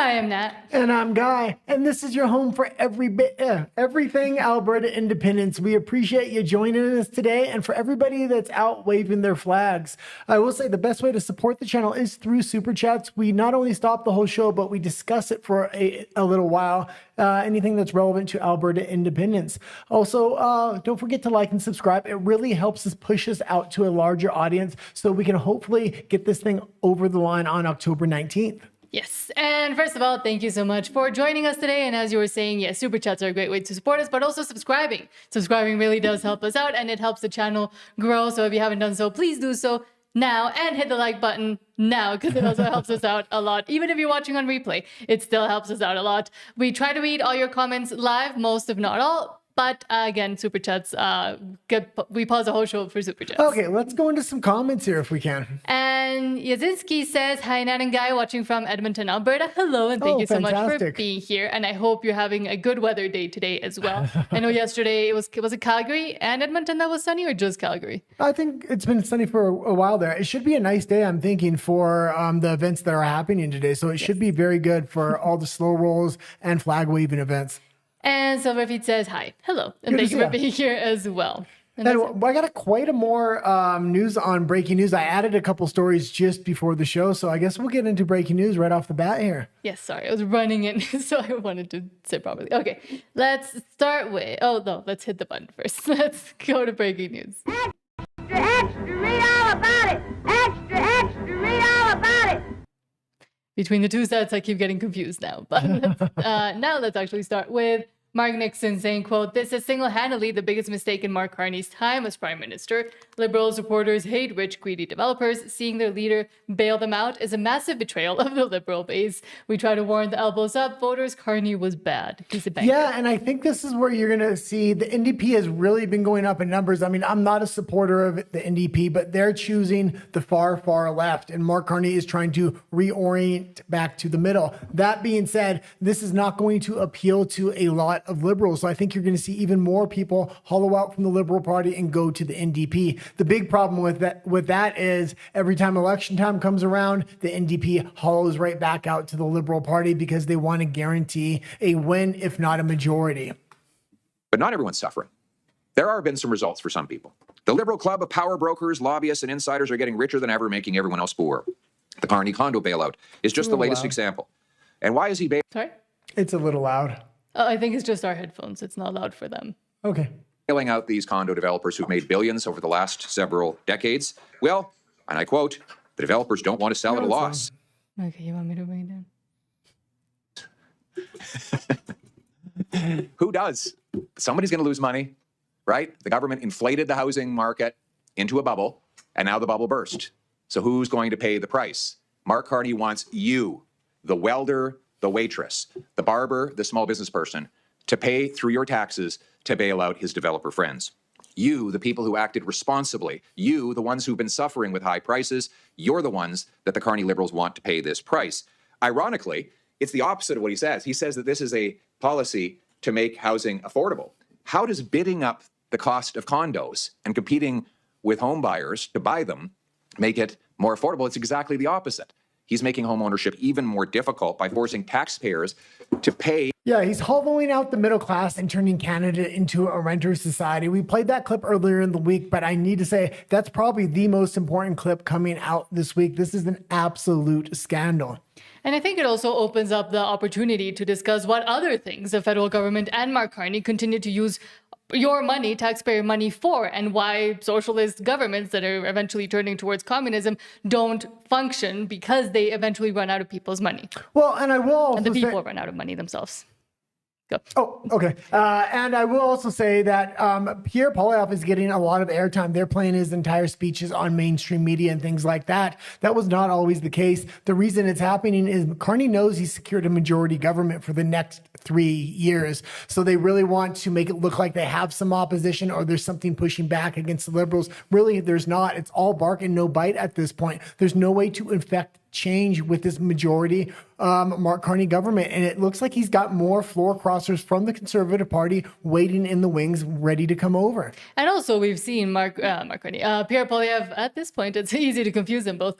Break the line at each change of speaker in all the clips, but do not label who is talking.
Hi, I'm Nat.
And I'm Guy, and this is your home for everything Alberta independence. We appreciate you joining us today, and for everybody that's out waving their flags. I will say the best way to support the channel is through Super Chats. We not only stop the whole show, but we discuss it for a little while, anything that's relevant to Alberta independence. Also, don't forget to like and subscribe. It really helps us push us out to a larger audience so we can hopefully get this thing over the line on October 19th.
Yes, and first of all, thank you so much for joining us today. And as you were saying, yes, Super Chats are a great way to support us, but also subscribing. Subscribing really does help us out, and it helps the channel grow. So if you haven't done so, please do so now, and hit the like button now, because it also helps us out a lot. Even if you're watching on replay, it still helps us out a lot. We try to read all your comments live, most if not all. But again, Super Chats, we pause the whole show for Super Chats.
Okay, let's go into some comments here if we can.
And Yazinski says, hi, Nat and Guy, watching from Edmonton, Alberta. Hello, and thank you so much for being here. And I hope you're having a good weather day today as well. I know yesterday was it Calgary and Edmonton that was sunny, or just Calgary?
I think it's been sunny for a while there. It should be a nice day, I'm thinking, for the events that are happening today. So it should be very good for all the slow rolls and flag waving events.
And Silverfeet says, hi, hello, and thank you for being here as well.
And I got quite a more news on breaking news. I added a couple stories just before the show, so I guess we'll get into breaking news right off the bat here.
Yes, sorry, I was running in, so I wanted to say properly. Okay, let's start with, let's hit the button first. Let's go to breaking news.
Extra, extra, read all about it. Extra, extra, read all about it.
Between the two sets, I keep getting confused now. But now let's actually start with Mark Nixon saying, quote, this is single-handedly the biggest mistake in Mark Carney's time as Prime Minister. Liberal supporters hate rich, greedy developers. Seeing their leader bail them out is a massive betrayal of the Liberal base. We try to warn the elbows up voters. Carney was bad. He's a banker.
Yeah, and I think this is where you're going to see the NDP has really been going up in numbers. I mean, I'm not a supporter of the NDP, but they're choosing the far, far left. And Mark Carney is trying to reorient back to the middle. That being said, this is not going to appeal to a lot of liberals. So I think you're going to see even more people hollow out from the Liberal Party and go to the NDP. The big problem with that is every time election time comes around, the NDP hollows right back out to the Liberal Party because they want to guarantee a win, if not a majority.
But not everyone's suffering. There have been some results for some people. The Liberal club of power brokers, lobbyists, and insiders are getting richer than ever, making everyone else poor. The Carney condo bailout is just the latest example. And why is he
Sorry?
It's a little loud.
Oh, I think it's just our headphones. It's not loud for them.
Okay.
bailing out these condo developers who've made billions over the last several decades? Well, and I quote, the developers don't want to sell at a loss.
Okay, you want me to bring it down?
Who does? Somebody's going to lose money, right? The government inflated the housing market into a bubble, and now the bubble burst. So who's going to pay the price? Mark Carney wants you, the welder, the waitress, the barber, the small business person, to pay through your taxes to bail out his developer friends. You, the people who acted responsibly, you, the ones who've been suffering with high prices, you're the ones that the Carney Liberals want to pay this price. Ironically, it's the opposite of what he says. He says that this is a policy to make housing affordable. How does bidding up the cost of condos and competing with home buyers to buy them make it more affordable? It's exactly the opposite. He's making home ownership even more difficult by forcing taxpayers to pay.
Yeah, he's hollowing out the middle class and turning Canada into a renter society. We played that clip earlier in the week, but I need to say that's probably the most important clip coming out this week. This is an absolute scandal.
And I think it also opens up the opportunity to discuss what other things the federal government and Mark Carney continue to use your money, taxpayer money, for, and why socialist governments that are eventually turning towards communism don't function because they eventually run out of people's money.
Well, and I will also
and the people run out of money themselves. Go.
Oh, okay. And I will also say that Pierre Poilievre is getting a lot of airtime. They're playing his entire speeches on mainstream media and things like that. That was not always the case. The reason it's happening is Carney knows he's secured a majority government for the next 3 years. So they really want to make it look like they have some opposition or there's something pushing back against the Liberals. Really, there's not. It's all bark and no bite at this point. There's no way to infect change with this majority Mark Carney government. And it looks like he's got more floor crossers from the Conservative Party waiting in the wings, ready to come over.
And also we've seen Pierre Poilievre, at this point, it's easy to confuse them both.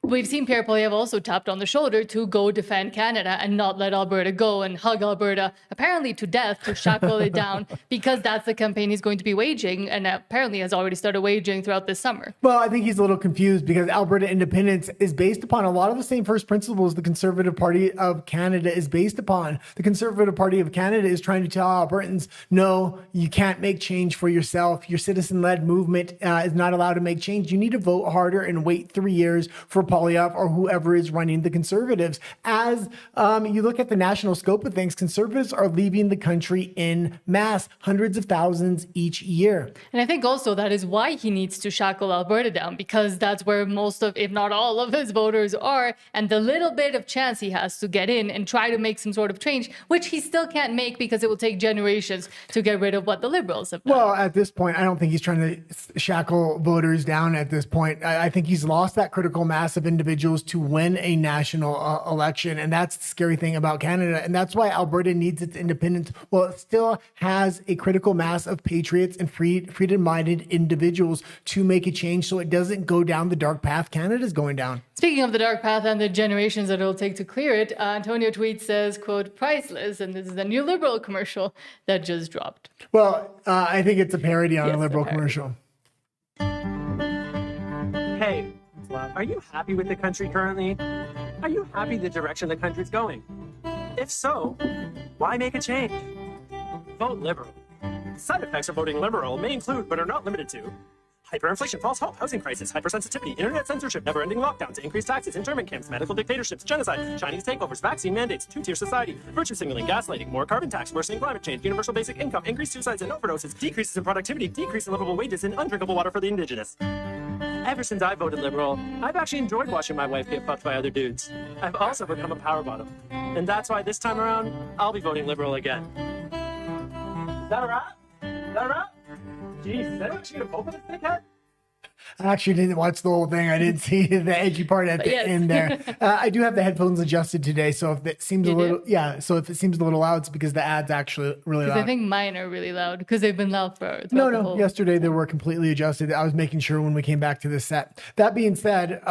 we've seen Pierre Poilievre also tapped on the shoulder to go defend Canada and not let Alberta go and hug Alberta, apparently to death, to shackle it down, because that's the campaign he's going to be waging and apparently has already started waging throughout this summer.
Well, I think he's a little confused because Alberta independence is based upon a lot of the same first principles the Conservative Party of Canada is based upon. The Conservative Party of Canada is trying to tell Albertans, no, you can't make change for yourself. Your citizen-led movement is not allowed to make change. You need to vote harder and wait 3 years for Poilievre or whoever is running the Conservatives. As you look at the national scope of things, Conservatives are leaving the country in mass, hundreds of thousands each year.
And I think also that is why he needs to shackle Alberta down, because that's where most of, if not all of his voters are, and the little bit of chance he has to get in and try to make some sort of change, which he still can't make because it will take generations to get rid of what the Liberals have done.
Well, at this point, I don't think he's trying to shackle voters down at this point. I think he's lost that critical mass of individuals to win a national election. And that's the scary thing about Canada. And that's why Alberta needs its independence. Well, it still has a critical mass of patriots and freedom-minded individuals to make a change so it doesn't go down the dark path Canada's going down.
Speaking of the dark path and the generations that it'll take to clear it, Antonio tweets says, quote, priceless. And this is the new Liberal commercial that just dropped.
Well, I think it's a parody on
Yes,
a Liberal
a parody.
commercial.
Hey, are you happy with the country currently? Are you happy the direction the country's going? If so, why make a change? Vote Liberal. Side effects of voting Liberal may include, but are not limited to, hyperinflation, false hope, housing crisis, hypersensitivity, internet censorship, never-ending lockdowns, increased taxes, internment camps, medical dictatorships, genocide, Chinese takeovers, vaccine mandates, two-tier society, virtue signaling, gaslighting, more carbon tax, worsening climate change, universal basic income, increased suicides and overdoses, decreases in productivity, decrease in livable wages, and undrinkable water for the indigenous. Ever since I voted Liberal, I've actually enjoyed watching my wife get fucked by other dudes. I've also become a power bottom. And that's why this time around, I'll be voting Liberal again. Is that a wrap? Is that a wrap? Jeez, is anyone actually gonna vote for this dickhead?
I actually didn't watch the whole thing. I didn't see the edgy part at the
yes.
end there. I do have the headphones adjusted today, so if it seems
You
a
do?
little, yeah. So if it seems a little loud, it's because the ad's actually really
Because I
loud.
think mine are really loud because they've been loud for
No. Yesterday they were completely adjusted. I was making sure when we came back to the set. That being said,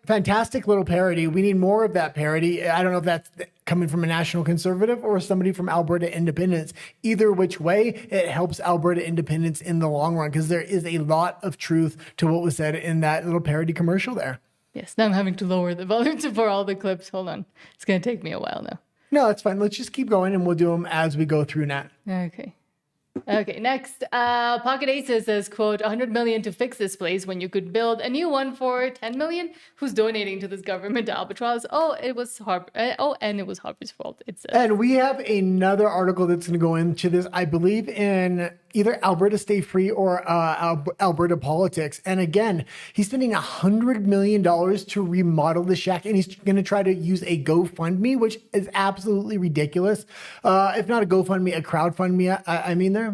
fantastic little parody. We need more of that parody. I don't know if that's coming from a national conservative or somebody from Alberta independence. Either which way, it helps Alberta independence in the long run because there is a lot of truth to what was said in that little parody commercial there.
Yes, now I'm having to lower the volume for all the clips. Hold on. It's going to take me a while now.
No, it's fine. Let's just keep going and we'll do them as we go through, Nat.
Okay, next, Pocket Aces says, quote, 100 million to fix this place when you could build a new one for 10 million. Who's donating to this government albatross? And it was Harper's fault. It says.
And we have another article that's going to go into this, I believe, in either Alberta Stay Free or Alberta Politics. And again, he's spending $100 million to remodel the shack, and he's going to try to use a GoFundMe, which is absolutely ridiculous. If not a GoFundMe, a crowdfundMe, I mean there.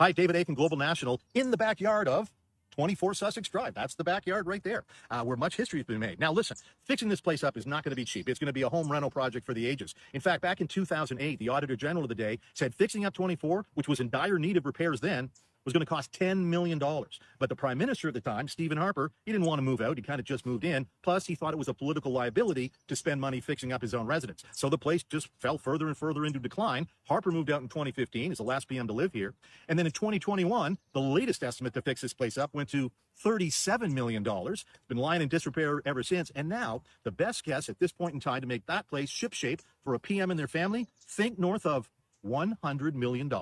Hi, David Aiken, Global National, in the backyard of 24 Sussex Drive. That's the backyard right there, where much history has been made. Now, listen, fixing this place up is not going to be cheap. It's going to be a home rental project for the ages. In fact, back in 2008, the Auditor General of the day said fixing up 24, which was in dire need of repairs then, was going to cost $10 million. But the Prime Minister at the time, Stephen Harper, he didn't want to move out. He kind of just moved in. Plus, he thought it was a political liability to spend money fixing up his own residence. So the place just fell further and further into decline. Harper moved out in 2015 as the last PM to live here. And then in 2021, the latest estimate to fix this place up went to $37 million. It's been lying in disrepair ever since. And now, the best guess at this point in time to make that place shipshape for a PM and their family, think north of $100 million.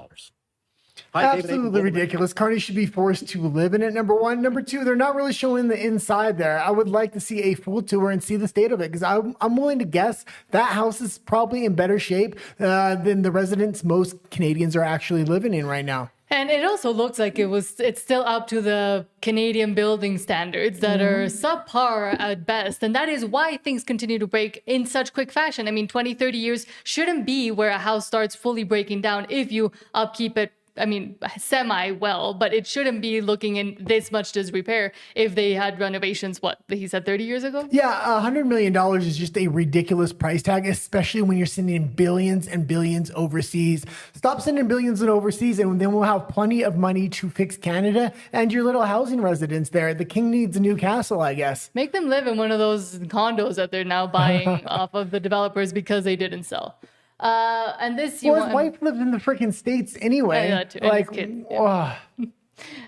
Hi,
Absolutely ridiculous. Carney should be forced to live in it, number one. Number two, they're not really showing the inside there. I would like to see a full tour and see the state of it because I'm willing to guess that house is probably in better shape than the residents most Canadians are actually living in right now.
And it also looks like it's still up to the Canadian building standards that are subpar at best. And that is why things continue to break in such quick fashion. I mean, 20, 30 years shouldn't be where a house starts fully breaking down if you upkeep it I mean, semi well, but it shouldn't be looking in this much disrepair if they had renovations, what, he said 30 years ago?
Yeah, $100 million is just a ridiculous price tag, especially when you're sending billions and billions overseas. Stop sending billions and overseas, and then we'll have plenty of money to fix Canada and your little housing residents there. The king needs a new castle, I guess.
Make them live in one of those condos that they're now buying off of the developers because they didn't sell. And this,
His wife lives in the freaking States anyway.
Yeah, too. And his kids, yeah.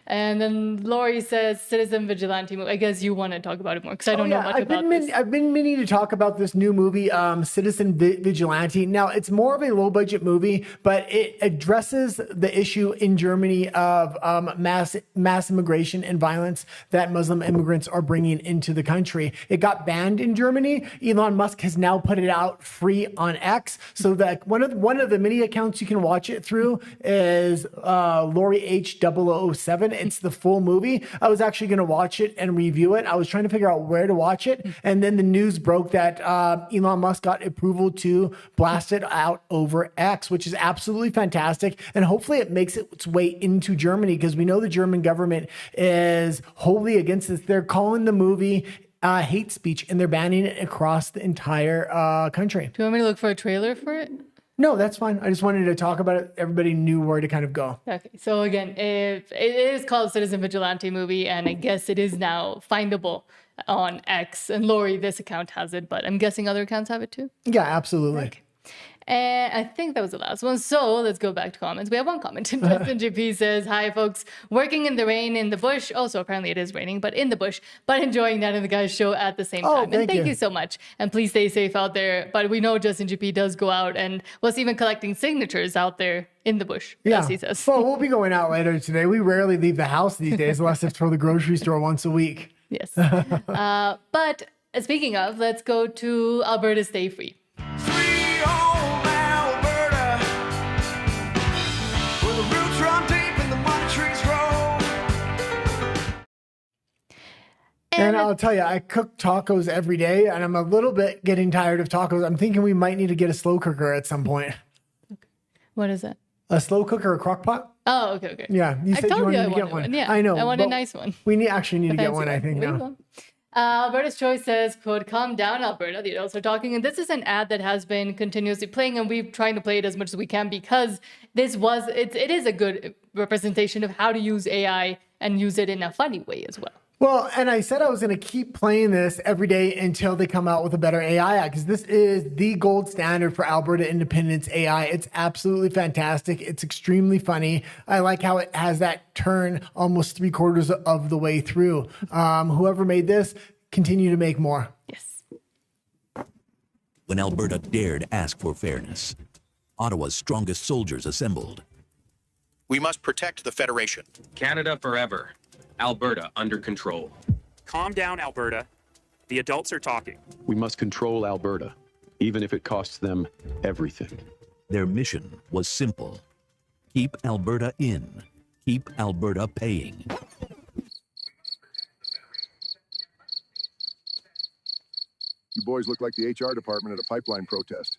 And then Lori says Citizen Vigilante movie. I guess you want to talk about it more because I don't know much about this.
I've been meaning to talk about this new movie, Citizen Vigilante. Now, it's more of a low budget movie, but it addresses the issue in Germany of mass immigration and violence that Muslim immigrants are bringing into the country. It got banned in Germany. Elon Musk has now put it out free on X, so that one of the many accounts you can watch it through is Lori H007. It's the full movie. I was actually going to watch it and review it. I was trying to figure out where to watch it. And then the news broke that Elon Musk got approval to blast it out over X, which is absolutely fantastic. And hopefully it makes its way into Germany, because we know the German government is wholly against this. They're calling the movie hate speech, and they're banning it across the entire country.
Do you want me to look for a trailer for it?
No, that's fine. I just wanted to talk about it. Everybody knew where to kind of go.
Okay, so again, if it is called Citizen Vigilante movie, and I guess it is now findable on X. And Lori, this account has it, but I'm guessing other accounts have it too.
Yeah, absolutely.
Okay. And I think that was the last one. So let's go back to comments. We have one comment. Justin GP says, hi, folks. Working in the rain in the bush. Also, apparently it is raining, but in the bush. But enjoying that and the guys' show at the same time. And thank you so much. And please stay safe out there. But we know Justin GP does go out and was even collecting signatures out there in the bush, as he says.
Well, we'll be going out later today. We rarely leave the house these days unless it's for the grocery store once a week.
Yes. But speaking of, let's go to Alberta Stay Free.
And I'll tell you, I cook tacos every day, and I'm a little bit getting tired of tacos. I'm thinking we might need to get a slow cooker at some point.
What is that?
A slow cooker, a crock pot?
Oh, okay.
Yeah, you said you wanted to get one.
Yeah,
I know.
I want a nice one.
We actually need to get one, I think, now.
Alberta's Choice says, quote, calm down, Alberta. The adults are talking. And this is an ad that has been continuously playing, and we've tried to play it as much as we can because it is a good representation of how to use AI and use it in a funny way as well.
Well, and I said I was going to keep playing this every day until they come out with a better AI act, because this is the gold standard for Alberta independence AI. It's absolutely fantastic. It's extremely funny. I like how it has that turn almost 3/4 of the way through. Whoever made this, continue to make more.
Yes.
When Alberta dared ask for fairness, Ottawa's strongest soldiers assembled.
We must protect the Federation.
Canada forever. Alberta under control.
Calm down, Alberta. The adults are talking.
We must control Alberta, even if it costs them everything.
Their mission was simple. Keep Alberta in. Keep Alberta paying.
You boys look like the HR department at a pipeline protest.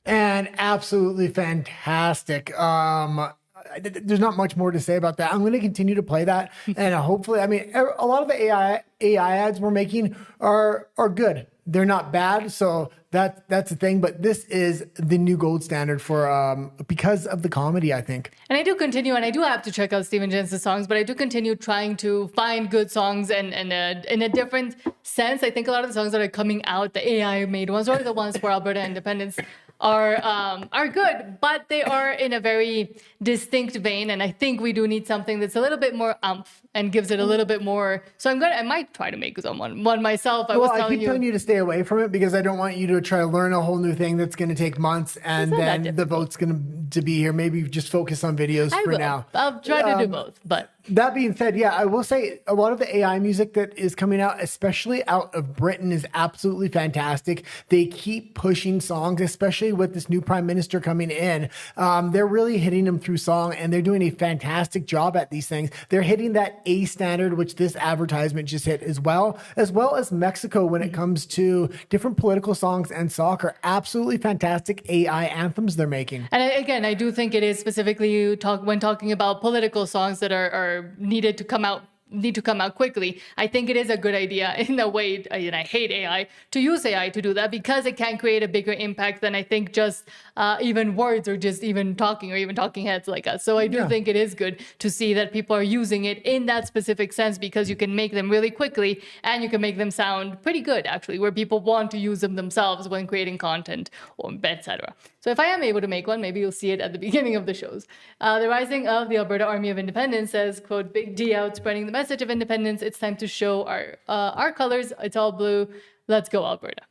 And absolutely fantastic. There's not much more to say about that. I'm going to continue to play that, and hopefully, I mean, a lot of the AI ads we're making are good. They're not bad, so that's the thing. But this is the new gold standard for because of the comedy, I think.
And I do continue, and I do have to check out Steven Jensen's songs, but I do continue trying to find good songs and in a different sense. I think a lot of the songs that are coming out, the AI made ones, or the ones for Alberta independence, are good, but they are in a very distinct vein, and I think we do need something that's a little bit more oomph and gives it a little bit more. So I might try to make one myself. I
keep telling you to stay away from it because I don't want you to try to learn a whole new thing that's going to take months, and then the vote's going to be here. Maybe just focus on videos for now.
I'll try to do both, but.
That being said, yeah, I will say a lot of the AI music that is coming out, especially out of Britain, is absolutely fantastic. They keep pushing songs, especially with this new prime minister coming in. They're really hitting them through song, and they're doing a fantastic job at these things. They're hitting that A standard, which this advertisement just hit as well as Mexico when it comes to different political songs and soccer. Absolutely fantastic AI anthems they're making.
And again, I do think it is specifically when talking about political songs that are need to come out quickly. I think it is a good idea in a way, and I hate AI, to use AI to do that because it can create a bigger impact than I think just even words or just even talking or even talking heads like us. So I do think it is good to see that people are using it in that specific sense because you can make them really quickly and you can make them sound pretty good actually, where people want to use them themselves when creating content or etc. So if I am able to make one, maybe you'll see it at the beginning of the shows. The rising of the Alberta Army of Independence says, quote, "Big D out spreading the message of independence. It's time to show our colors. It's all blue. Let's go, Alberta."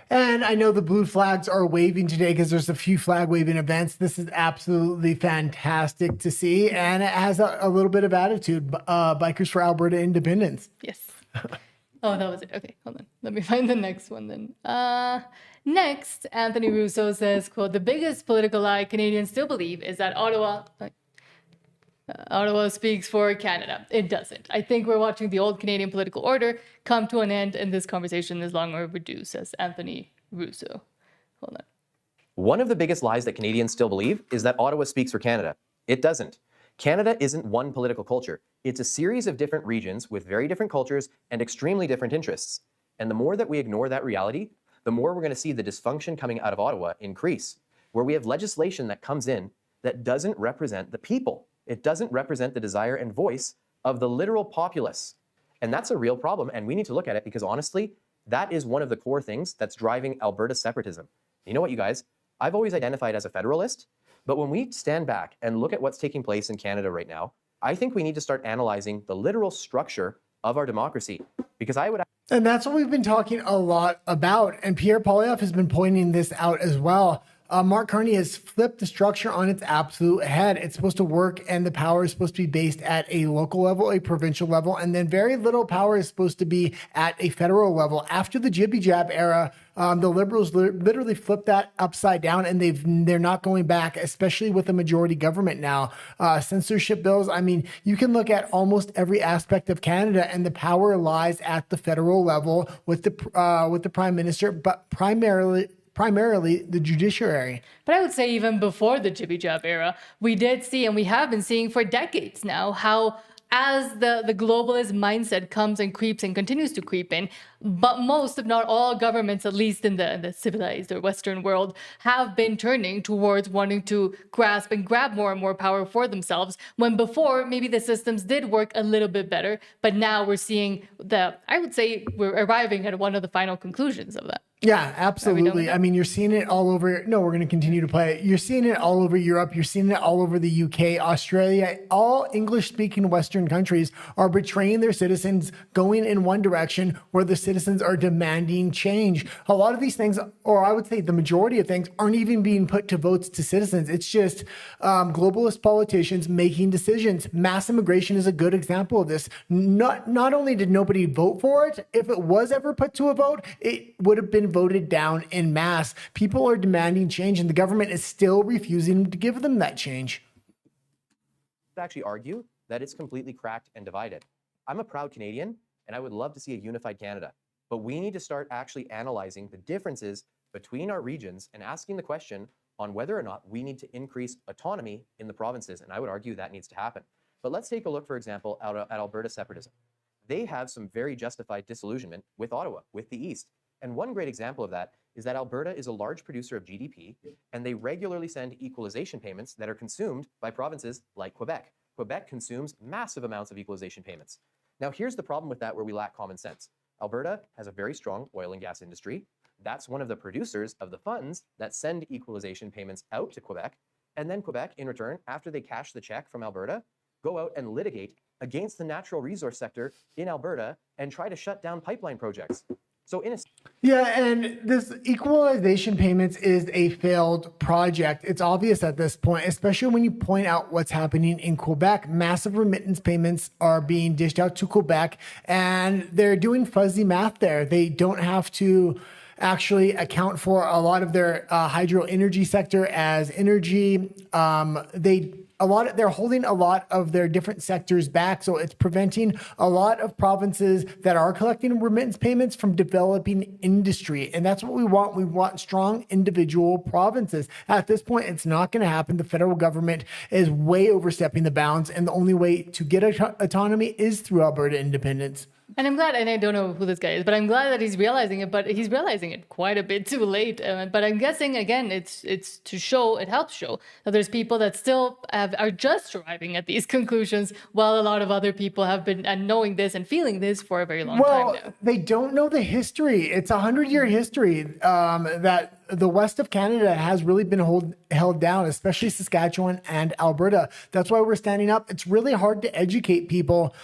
And I know the blue flags are waving today because there's a few flag waving events. This is absolutely fantastic to see. And it has a little bit of attitude. Bikers for Alberta Independence.
Yes. Oh, that was it. Okay, hold on. Let me find the next one then. Next, Anthony Russo says, quote, "The biggest political lie Canadians still believe is that Ottawa speaks for Canada. It doesn't. I think we're watching the old Canadian political order come to an end, and this conversation is long overdue," says Anthony Russo. Hold on.
One of the biggest lies that Canadians still believe is that Ottawa speaks for Canada. It doesn't. Canada isn't one political culture. It's a series of different regions with very different cultures and extremely different interests. And the more that we ignore that reality, the more we're going to see the dysfunction coming out of Ottawa increase, where we have legislation that comes in that doesn't represent the people. It doesn't represent the desire and voice of the literal populace. And that's a real problem, and we need to look at it because honestly, that is one of the core things that's driving Alberta separatism. You know what, you guys? I've always identified as a federalist, but when we stand back and look at what's taking place in Canada right now, I think we need to start analyzing the literal structure of our democracy, because I would...
And that's what we've been talking a lot about. And Pierre Poilievre has been pointing this out as well. Mark Carney has flipped the structure on its absolute head. It's supposed to work and the power is supposed to be based at a local level, a provincial level, and then very little power is supposed to be at a federal level. After the jibby jab era, the Liberals literally flipped that upside down and they're not going back, especially with a majority government now. Censorship bills, I mean, you can look at almost every aspect of Canada and the power lies at the federal level with the Prime Minister, but primarily the judiciary.
But I would say even before the jibby jab era, we did see, and we have been seeing for decades now, how as the globalist mindset comes and creeps and continues to creep in, but most, if not all governments, at least in the civilized or Western world, have been turning towards wanting to grasp and grab more and more power for themselves, when before maybe the systems did work a little bit better, but now we're seeing I would say we're arriving at one of the final conclusions of that.
Yeah, absolutely. I mean, you're seeing it all over. No, we're going to continue to play it. You're seeing it all over Europe. You're seeing it all over the UK, Australia. All English-speaking Western countries are betraying their citizens, going in one direction where the citizens are demanding change. A lot of these things, or I would say the majority of things, aren't even being put to votes to citizens. It's just globalist politicians making decisions. Mass immigration is a good example of this. Not only did nobody vote for it, if it was ever put to a vote, it would have been voted down in mass. People are demanding change and the government is still refusing to give them that change.
I would actually argue that it's completely cracked and divided. I'm a proud Canadian and I would love to see a unified Canada, but we need to start actually analyzing the differences between our regions and asking the question on whether or not we need to increase autonomy in the provinces, and I would argue that needs to happen. But let's take a look, for example, at Alberta separatism. They have some very justified disillusionment with Ottawa, with the East. And one great example of that is that Alberta is a large producer of GDP, and they regularly send equalization payments that are consumed by provinces like Quebec. Quebec consumes massive amounts of equalization payments. Now, here's the problem with that where we lack common sense. Alberta has a very strong oil and gas industry. That's one of the producers of the funds that send equalization payments out to Quebec. And then Quebec, in return, after they cash the check from Alberta, go out and litigate against the natural resource sector in Alberta and try to shut down pipeline projects. So
yeah, and this equalization payments is a failed project. It's obvious at this point, especially when you point out what's happening in Quebec. Massive remittance payments are being dished out to Quebec, and they're doing fuzzy math there. They don't have to actually account for a lot of their hydro energy sector as energy. They're holding a lot of their different sectors back. So it's preventing a lot of provinces that are collecting remittance payments from developing industry. And that's what we want. We want strong individual provinces. At this point, it's not going to happen. The federal government is way overstepping the bounds. And the only way to get autonomy is through Alberta independence.
And I'm glad, and I don't know who this guy is, but I'm glad that he's realizing it, but he's realizing it quite a bit too late. But I'm guessing, again, it helps show that there's people that still are just arriving at these conclusions, while a lot of other people have been knowing this and feeling this for a very long time now.
They don't know the history. It's a 100-year history that the west of Canada has really been held down, especially Saskatchewan and Alberta. That's why we're standing up. It's really hard to educate people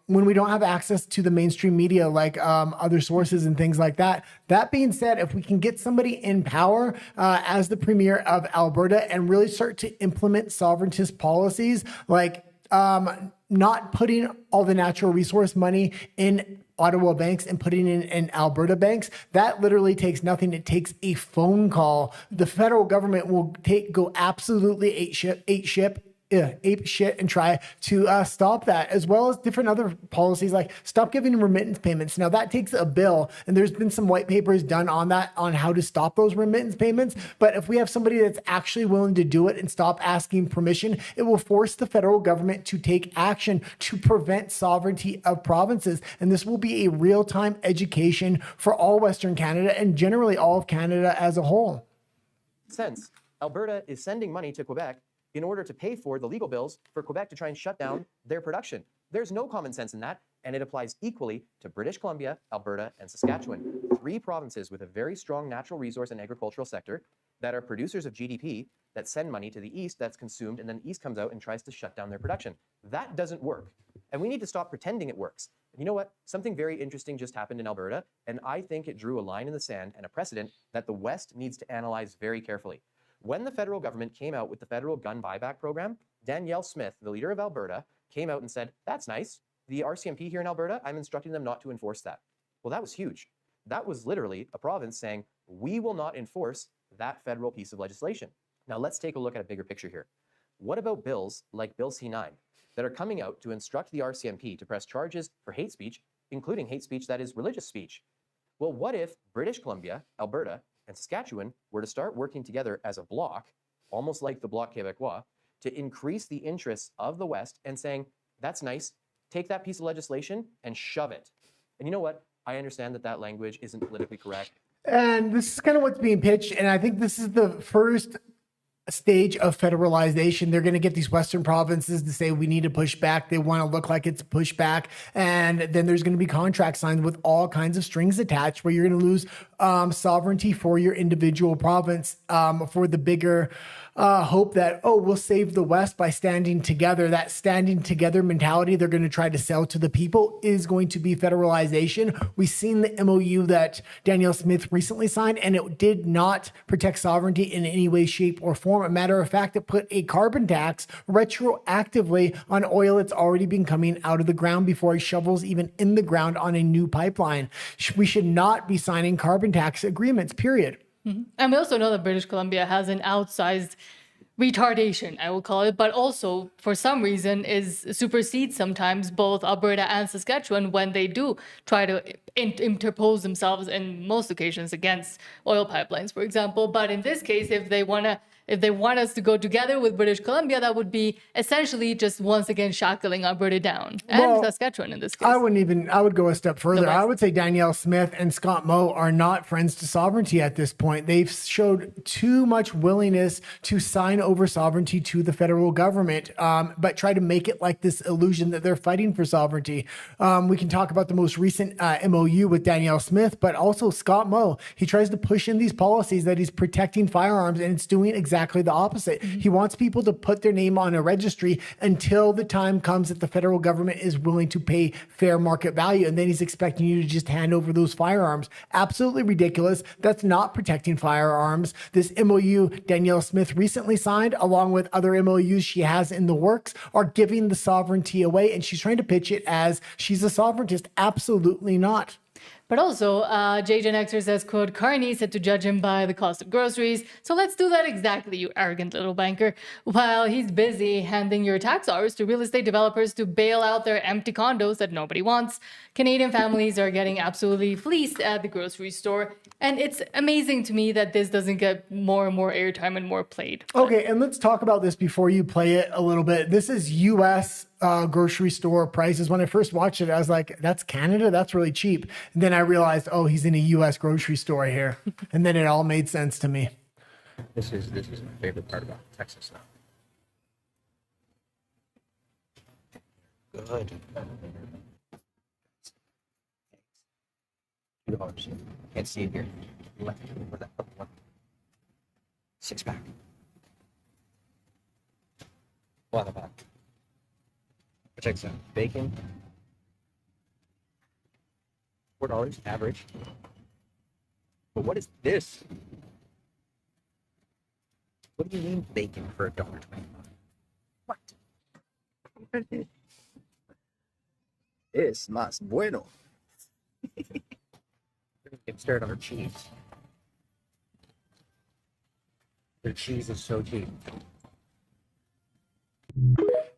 when we don't have access to the mainstream media like other sources and things like that. That being said, if we can get somebody in power as the premier of Alberta and really start to implement sovereigntist policies like not putting all the natural resource money in Ottawa banks and putting it in Alberta banks, that literally takes nothing. It takes a phone call. The federal government will go absolutely ape shit and try to stop that, as well as different other policies like stop giving remittance payments. Now that takes a bill, and there's been some white papers done on that, on how to stop those remittance payments. But if we have somebody that's actually willing to do it and stop asking permission, it will force the federal government to take action to prevent sovereignty of provinces. And this will be a real-time education for all Western Canada and generally all of Canada as a whole.
Since Alberta is sending money to Quebec in order to pay for the legal bills for Quebec to try and shut down their production. There's no common sense in that, and it applies equally to British Columbia, Alberta, and Saskatchewan, 3 provinces with a very strong natural resource and agricultural sector that are producers of GDP that send money to the East that's consumed, and then the East comes out and tries to shut down their production. That doesn't work, and we need to stop pretending it works. And you know what? Something very interesting just happened in Alberta, and I think it drew a line in the sand and a precedent that the West needs to analyze very carefully. When the federal government came out with the federal gun buyback program, Danielle Smith, the leader of Alberta, came out and said, that's nice. The RCMP here in Alberta, I'm instructing them not to enforce that. Well, that was huge. That was literally a province saying, we will not enforce that federal piece of legislation. Now let's take a look at a bigger picture here. What about bills like Bill C9 that are coming out to instruct the RCMP to press charges for hate speech, including hate speech that is religious speech? Well, what if British Columbia, Alberta, and Saskatchewan were to start working together as a bloc, almost like the Bloc Québécois, to increase the interests of the West and saying, that's nice, take that piece of legislation and shove it. And you know what? I understand that language isn't politically correct.
And this is kind of what's being pitched. And I think this is the first stage of federalization. They're going to get these Western provinces to say we need to push back. They want to look like it's a pushback. And then there's going to be contracts signed with all kinds of strings attached where you're going to lose sovereignty for your individual province for the bigger hope that, we'll save the West by standing together. That standing together mentality they're going to try to sell to the people is going to be federalization. We've seen the MOU that Danielle Smith recently signed, and it did not protect sovereignty in any way, shape, or form. A matter of fact, it put a carbon tax retroactively on oil that's already been coming out of the ground before a shovel's even in the ground on a new pipeline. We should not be signing carbon tax agreements, period.
Mm-hmm. And we also know that British Columbia has an outsized retardation, I will call it, but also for some reason supersedes sometimes both Alberta and Saskatchewan when they do try to interpose themselves in most occasions against oil pipelines, for example. But in this case, if they want us to go together with British Columbia, that would be essentially just once again shackling Alberta down, and Saskatchewan in this case.
I would go a step further. I would say Danielle Smith and Scott Moe are not friends to sovereignty at this point. They've showed too much willingness to sign over sovereignty to the federal government, but try to make it like this illusion that they're fighting for sovereignty. We can talk about the most recent MOU with Danielle Smith, but also Scott Moe. He tries to push in these policies that he's protecting firearms, and it's doing exactly the opposite. Mm-hmm. He wants people to put their name on a registry until the time comes that the federal government is willing to pay fair market value. And then he's expecting you to just hand over those firearms. Absolutely ridiculous. That's not protecting firearms. This MOU Danielle Smith recently signed, along with other MOUs she has in the works, are giving the sovereignty away. And she's trying to pitch it as she's a sovereigntist. Absolutely not.
But also, Gen Xer says, quote, Carney said to judge him by the cost of groceries. So let's do that exactly, you arrogant little banker. While he's busy handing your tax dollars to real estate developers to bail out their empty condos that nobody wants, Canadian families are getting absolutely fleeced at the grocery store. And it's amazing to me that this doesn't get more and more airtime and more played.
Okay, and let's talk about this before you play it a little bit. This is U.S. Grocery store prices. When I first watched it, I was like, that's Canada? That's really cheap. And then I realized, oh, he's in a U.S. grocery store here. And then it all made sense to me.
This is my favorite part about Texas now. Good. $2. Can't see it here. Left. Where's that purple one? 6-pack. What about? Check this out. Bacon. $4 average. But what is this? What do you mean bacon for $1.25? What? Es más bueno. Get started on our cheese. The cheese is so cheap.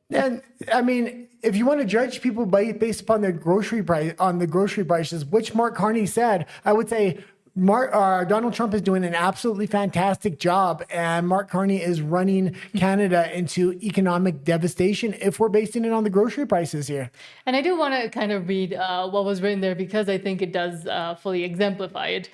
And I mean, if you want to judge people based upon their grocery price on the grocery prices, which Mark Carney said, I would say Donald Trump is doing an absolutely fantastic job, and Mark Carney is running Canada into economic devastation if we're basing it on the grocery prices here.
And I do want to kind of read what was written there because I think it does fully exemplify it.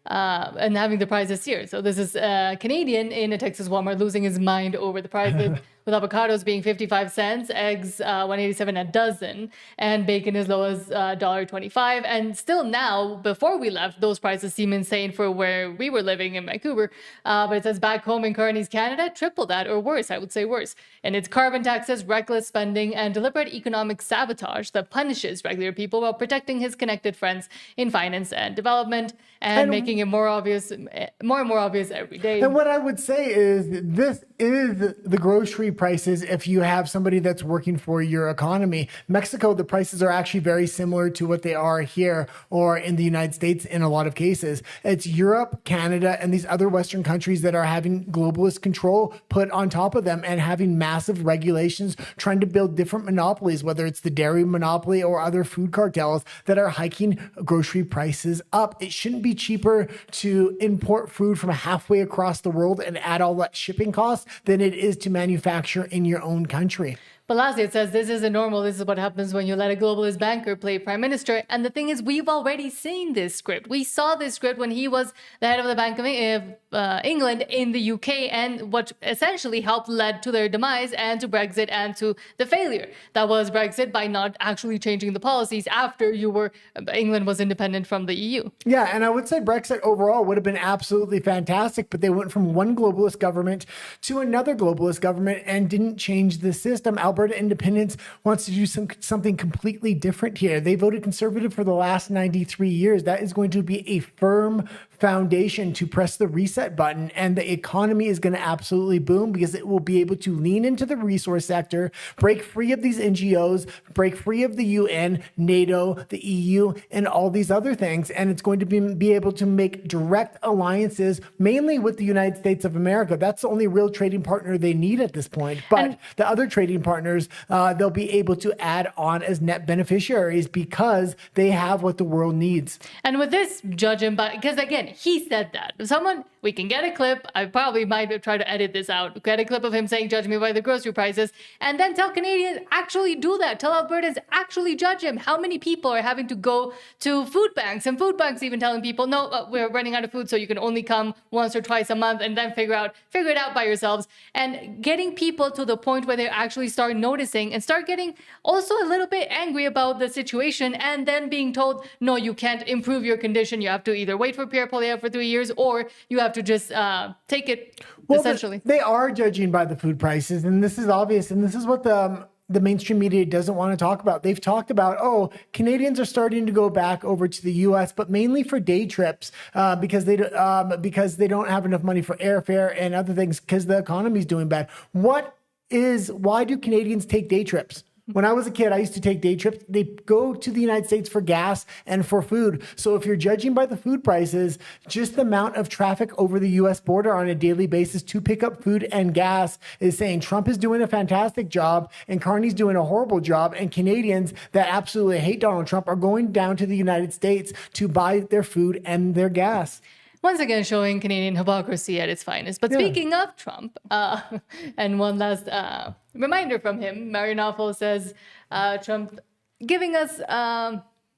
And having the prices here. So this is a Canadian in a Texas Walmart losing his mind over the prices, with avocados being 55 cents, eggs $1.87 a dozen, and bacon as low as $1.25. And still now, before we left, those prices seem insane for where we were living in Vancouver. But it says back home in Carney's Canada, triple that or worse, I would say worse. And it's carbon taxes, reckless spending, and deliberate economic sabotage that punishes regular people while protecting his connected friends in finance and development and making it more and more obvious every day.
And what I would say is this is the grocery prices if you have somebody that's working for your economy. Mexico, the prices are actually very similar to what they are here or in the United States in a lot of cases. It's Europe, Canada, and these other Western countries that are having globalist control put on top of them and having massive regulations, trying to build different monopolies, whether it's the dairy monopoly or other food cartels that are hiking grocery prices up. It shouldn't be cheaper to import food from halfway across the world and add all that shipping costs than it is to manufacture in your own country.
But lastly, it says, this isn't normal. This is what happens when you let a globalist banker play prime minister. And the thing is, we've already seen this script. We saw this script when he was the head of the Bank of England in the UK, and what essentially helped led to their demise and to Brexit and to the failure. That was Brexit by not actually changing the policies after England was independent from the EU.
Yeah, and I would say Brexit overall would have been absolutely fantastic, but they went from one globalist government to another globalist government and didn't change the system. Alberta Independence wants to do something completely different here. They voted Conservative for the last 93 years. That is going to be a firm foundation to press the reset button, and the economy is going to absolutely boom because it will be able to lean into the resource sector, break free of these NGOs, break free of the UN, NATO, the EU, and all these other things. And it's going to be able to make direct alliances, mainly with the United States of America. That's the only real trading partner they need at this point. But the other trading partners, they'll be able to add on as net beneficiaries because they have what the world needs.
And with this, judge him by, because again, he said that. We can get a clip. I probably might try to edit this out. Get a clip of him saying, judge me by the grocery prices, and then tell Canadians, actually do that. Tell Albertans, actually judge him. How many people are having to go to food banks, and food banks even telling people, no, we're running out of food, so you can only come once or twice a month, and then figure it out by yourselves. And getting people to the point where they actually start noticing and start getting also a little bit angry about the situation, and then being told, no, you can't improve your condition. You have to either wait for Pierre Poilievre for 3 years, or you have to just take it, essentially.
They are judging by the food prices, and this is obvious, and this is what the mainstream media doesn't want to talk about. They've talked about, Canadians are starting to go back over to the U.S., but mainly for day trips because they don't have enough money for airfare and other things because the economy is doing bad. Why do Canadians take day trips? When I was a kid, I used to take day trips. They go to the United States for gas and for food. So if you're judging by the food prices, just the amount of traffic over the U.S. border on a daily basis to pick up food and gas is saying Trump is doing a fantastic job and Carney's doing a horrible job. And Canadians that absolutely hate Donald Trump are going down to the United States to buy their food and their gas.
Once again, showing Canadian hypocrisy at its finest. But speaking of Trump, and one last reminder from him, Marion Offal says Trump giving us,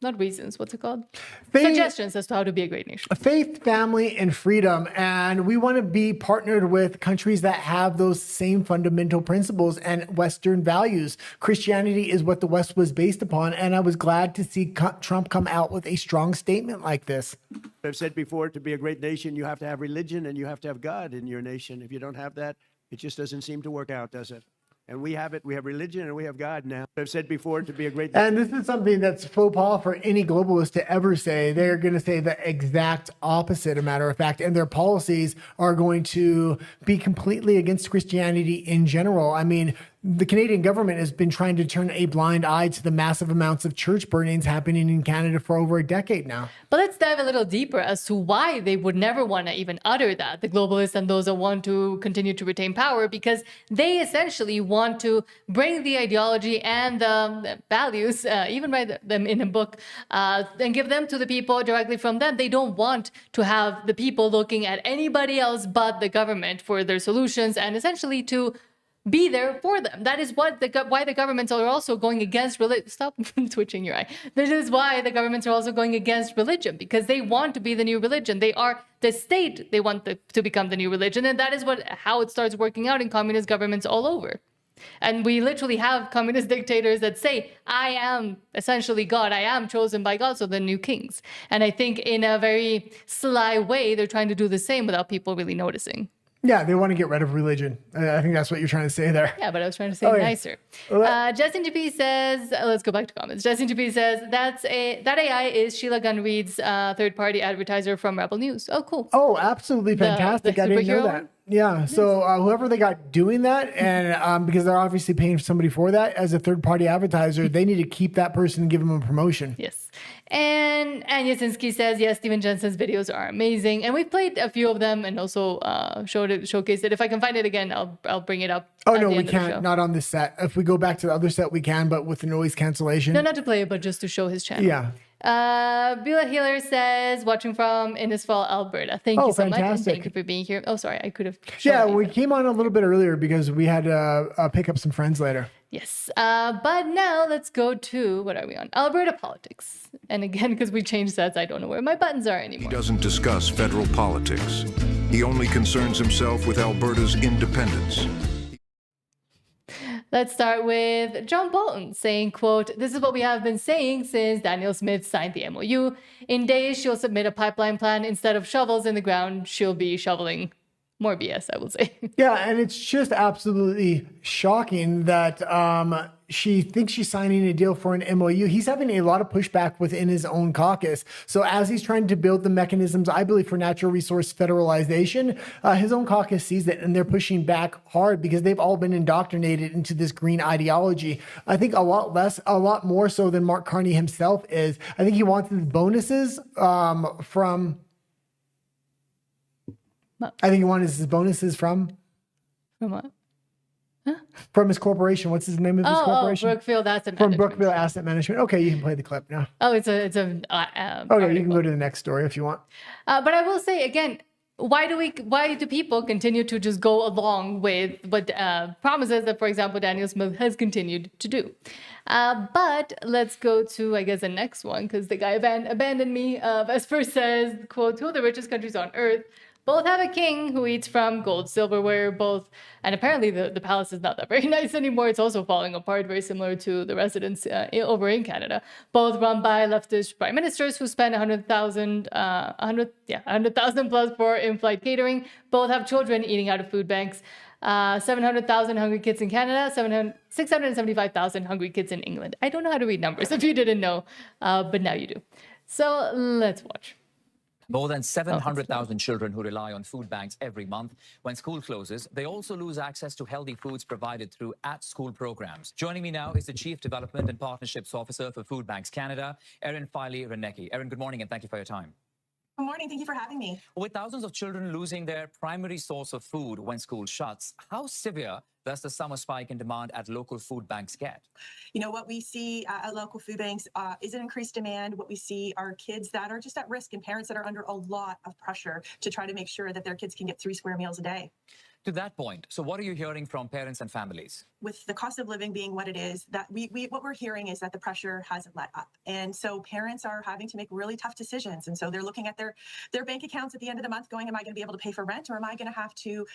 not reasons, what's it called? Suggestions as to how to be a great nation.
Faith, family, and freedom. And we want to be partnered with countries that have those same fundamental principles and Western values. Christianity is what the West was based upon. And I was glad to see Trump come out with a strong statement like this.
I've said before, to be a great nation, you have to have religion and you have to have God in your nation. If you don't have that, it just doesn't seem to work out, does it? And we have it. We have religion and we have God now. I've said before, to be a great...
And this is something that's faux pas for any globalist to ever say. They're going to say the exact opposite, a matter of fact. And their policies are going to be completely against Christianity in general. I mean, the Canadian government has been trying to turn a blind eye to the massive amounts of church burnings happening in Canada for over a decade now.
But let's dive a little deeper as to why they would never want to even utter that, the globalists and those that want to continue to retain power, because they essentially want to bring the ideology and the values, even write them in a book, and give them to the people directly from them. They don't want to have the people looking at anybody else but the government for their solutions and essentially to be there for them. That is what why the governments are also going against religion. Stop twitching your eye. This is why the governments are also going against religion, because they want to be the new religion. They are the state. They want to become the new religion. And that is how it starts working out in communist governments all over. And we literally have communist dictators that say, I am essentially God. I am chosen by God, so the new kings. And I think in a very sly way, they're trying to do the same without people really noticing.
Yeah, they want to get rid of religion. I think that's what you're trying to say there.
Yeah, but I was trying to say nicer. Justin GP says, let's go back to comments. Justin GP says, that AI is Sheila Gunn Reid's third-party advertiser from Rebel News. Oh, cool.
Oh, absolutely fantastic. I didn't know that. Yeah, so whoever they got doing that, and because they're obviously paying somebody for that as a third-party advertiser, they need to keep that person and give them a promotion.
Yes. And Yasinski says, yes, Steven Jensen's videos are amazing. And we've played a few of them and also showcased it. If I can find it again, I'll bring it up.
Oh, no, we can't. Not on this set. If we go back to the other set, we can, but with the noise cancellation.
No, not to play it, but just to show his channel.
Yeah.
Beulah Healer says, watching from Innisfail, Alberta. Thank you so much. And thank you for being here. Oh, sorry, I could have.
Yeah, we came on a little bit earlier because we had to pick up some friends later.
Yes. But now let's go to, what are we on? Alberta Politics. And again, because we changed sets, I don't know where my buttons are anymore.
He doesn't discuss federal politics. He only concerns himself with Alberta's independence.
Let's start with John Bolton saying, quote, this is what we have been saying since Danielle Smith signed the MOU. In days, she'll submit a pipeline plan. Instead of shovels in the ground, she'll be shoveling more BS, I will say.
Yeah, and it's just absolutely shocking that she thinks she's signing a deal for an MOU. He's having a lot of pushback within his own caucus. So as he's trying to build the mechanisms, I believe, for natural resource federalization, his own caucus sees it and they're pushing back hard because they've all been indoctrinated into this green ideology. I think a lot more so than Mark Carney himself is. I think he wants his bonuses from... I think he wanted his bonuses from
what? Huh?
From his corporation. What's his name of his corporation?
Brookfield Asset
Management. From
Brookfield
Asset Management. Okay, you can play the clip now.
Oh, it's a
okay,
article.
You can go to the next story if you want.
But I will say again, why do people continue to just go along with what promises that, for example, Danielle Smith has continued to do? But let's go to, I guess, the next one, because the guy abandoned me. Vesper says, quote, two of the richest countries on earth both have a king who eats from gold silverware, and apparently the palace is not that very nice anymore. It's also falling apart, very similar to the residence over in Canada. Both run by leftist prime ministers who spend $100,000 plus for in-flight catering. Both have children eating out of food banks. 700,000 hungry kids in Canada, 675,000 hungry kids in England. I don't know how to read numbers if you didn't know, but now you do. So let's watch.
More than 700,000 children who rely on food banks every month. When school closes, they also lose access to healthy foods provided through at-school programs. Joining me now is the Chief Development and Partnerships Officer for Food Banks Canada, Erin Filey-Renecki. Erin, good morning and thank you for your time.
Good morning. Thank you for having me.
With thousands of children losing their primary source of food when school shuts, how severe does the summer spike in demand at local food banks get?
You know, what we see at local food banks is an increased demand. What we see are kids that are just at risk and parents that are under a lot of pressure to try to make sure that their kids can get 3 square meals a day.
To that point, so what are you hearing from parents and families?
With the cost of living being what it is, that what we're hearing is that the pressure hasn't let up. And so parents are having to make really tough decisions. And so they're looking at their bank accounts at the end of the month going, am I going to be able to pay for rent, or am I going to have to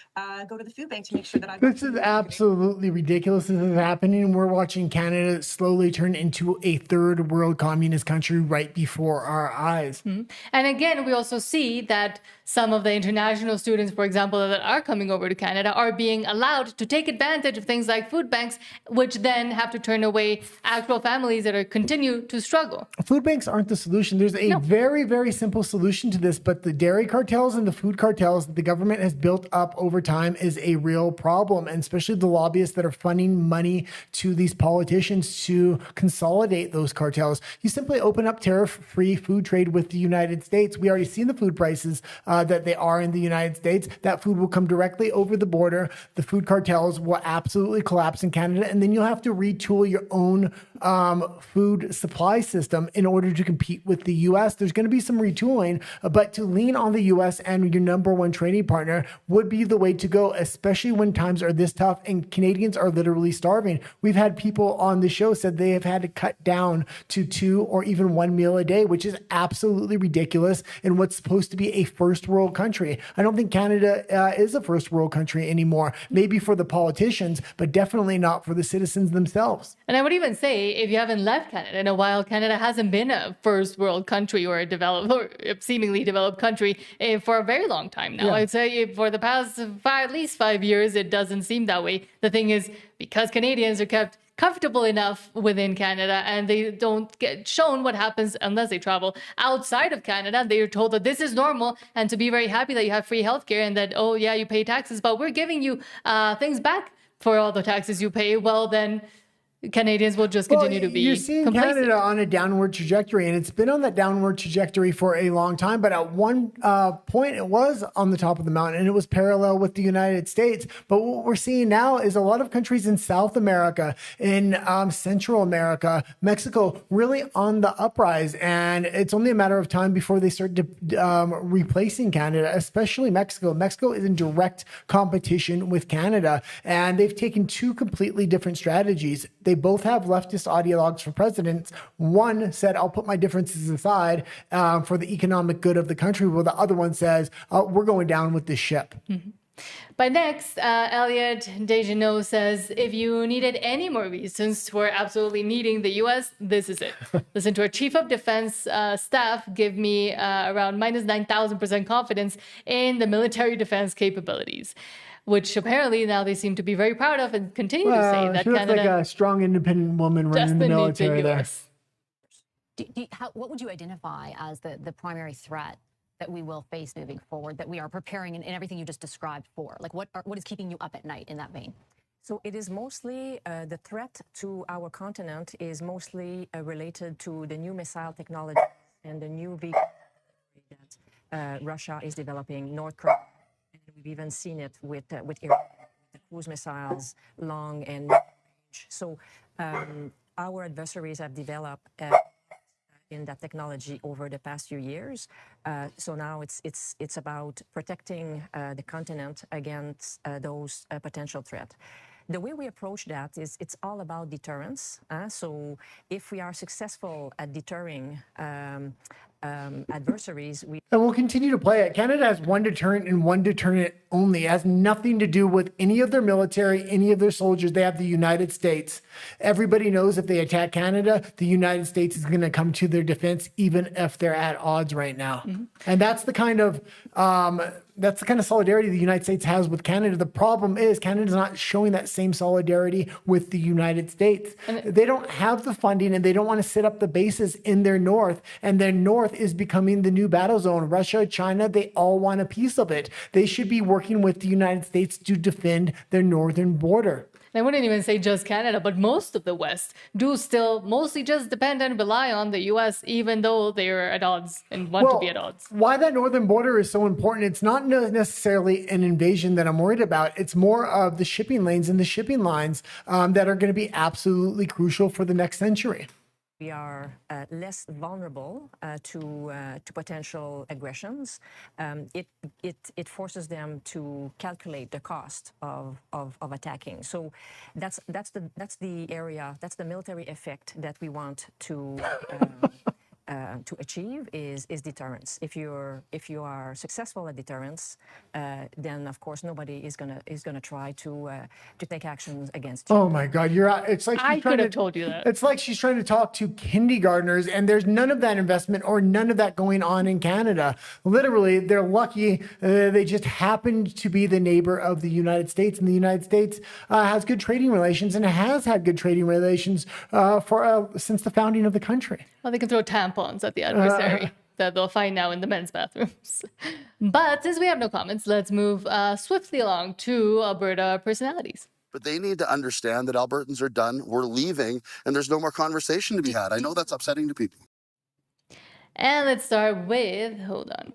go to the food bank to make sure that I've
This is absolutely ridiculous. This is happening. We're watching Canada slowly turn into a third world communist country right before our eyes.
Mm-hmm. And again, we also see that some of the international students, for example, that are coming over to Canada are being allowed to take advantage of things like food banks, which then have to turn away actual families that are continue to struggle.
Food banks aren't the solution. There's a very, very simple solution to this, but the dairy cartels and the food cartels that the government has built up over time is a real problem, and especially the lobbyists that are funding money to these politicians to consolidate those cartels. You simply open up tariff-free food trade with the United States. We already seen the food prices that they are in the United States. That food will come directly over the border. The food cartels will absolutely collapse in Canada, and then you'll have to retool your own food supply system in order to compete with the U.S. There's going to be some retooling, but to lean on the U.S. and your number one trading partner would be the way to go, especially when times are this tough and Canadians are literally starving. We've had people on the show said they have had to cut down to 2 or even 1 meal a day, which is absolutely ridiculous in what's supposed to be a first world country. I don't think Canada is a first world country anymore. Maybe for the politicians, but definitely not for the citizens themselves.
And I would even say, if you haven't left Canada in a while, Canada hasn't been a first world country or a developed or seemingly developed country for a very long time now.
Yeah.
I'd say for the past at least 5 years, it doesn't seem that way. The thing is, because Canadians are kept comfortable enough within Canada and they don't get shown what happens unless they travel outside of Canada. They are told that this is normal and to be very happy that you have free healthcare and that, oh yeah, you pay taxes, but we're giving you things back for all the taxes you pay. Well, then Canadians will just continue to be
You're seeing
complacent.
Canada on a downward trajectory, and it's been on that downward trajectory for a long time. But at one point, it was on the top of the mountain, and it was parallel with the United States. But what we're seeing now is a lot of countries in South America, in Central America, Mexico, really on the uprise. And it's only a matter of time before they start replacing Canada, especially Mexico. Mexico is in direct competition with Canada, and they've taken 2 completely different strategies. They both have leftist ideologues for presidents. One said, I'll put my differences aside for the economic good of the country, while the other one says, we're going down with this ship.
Mm-hmm. But next, Elliot Dejeneaux says, if you needed any more reasons for absolutely needing the U.S., this is it. Listen to our Chief of Defense staff give me around minus 9,000% confidence in the military defense capabilities, which apparently now they seem to be very proud of and continue to say that
she looks
Canada
like a strong, independent woman running the military there.
What would you identify as the primary threat that we will face moving forward, that we are preparing in everything you just described for? Like what is keeping you up at night in that vein?
So it is mostly the threat to our continent is mostly related to the new missile technology and the new vehicle that Russia is developing, North Korea. We've even seen it with Iran, the cruise missiles, long and range. So our adversaries have developed in that technology over the past few years. So now it's about protecting the continent against those potential threats. The way we approach that is it's all about deterrence. So if we are successful at deterring adversaries,
And we'll continue to play it. Canada has one deterrent and one deterrent only. It has nothing to do with any of their military, any of their soldiers. They have the United States. Everybody knows if they attack Canada, the United States is going to come to their defense, even if they're at odds right now. Mm-hmm. And that's the kind of that's the kind of solidarity the United States has with Canada. The problem is Canada's not showing that same solidarity with the United States. They don't have the funding, and they don't want to set up the bases in their north, and their north is becoming the new battle zone. Russia, China, they all want a piece of it. They should be working with the United States to defend their northern border.
I wouldn't even say just Canada, but most of the West do still mostly just depend and rely on the U.S., even though they're at odds and want to be at odds.
Why that northern border is so important, it's not necessarily an invasion that I'm worried about. It's more of the shipping lanes and the shipping lines that are going to be absolutely crucial for the next century.
We are less vulnerable to potential aggressions. It forces them to calculate the cost of attacking. So that's the area, that's the military effect that we want to achieve is deterrence. If you are successful at deterrence, then of course nobody is gonna try to take actions against you.
Oh my God, it's like
I could have told you that.
It's like she's trying to talk to kindergartners, and there's none of that investment or none of that going on in Canada. Literally, they're lucky they just happened to be the neighbor of the United States, and the United States has good trading relations and has had good trading relations since the founding of the country.
Well, they can throw tampons at the adversary that they'll find now in the men's bathrooms. But since we have no comments, let's move swiftly along to Alberta Personalities.
But they need to understand that Albertans are done, we're leaving, and there's no more conversation to be had. I know that's upsetting to people.
And let's start with, hold on.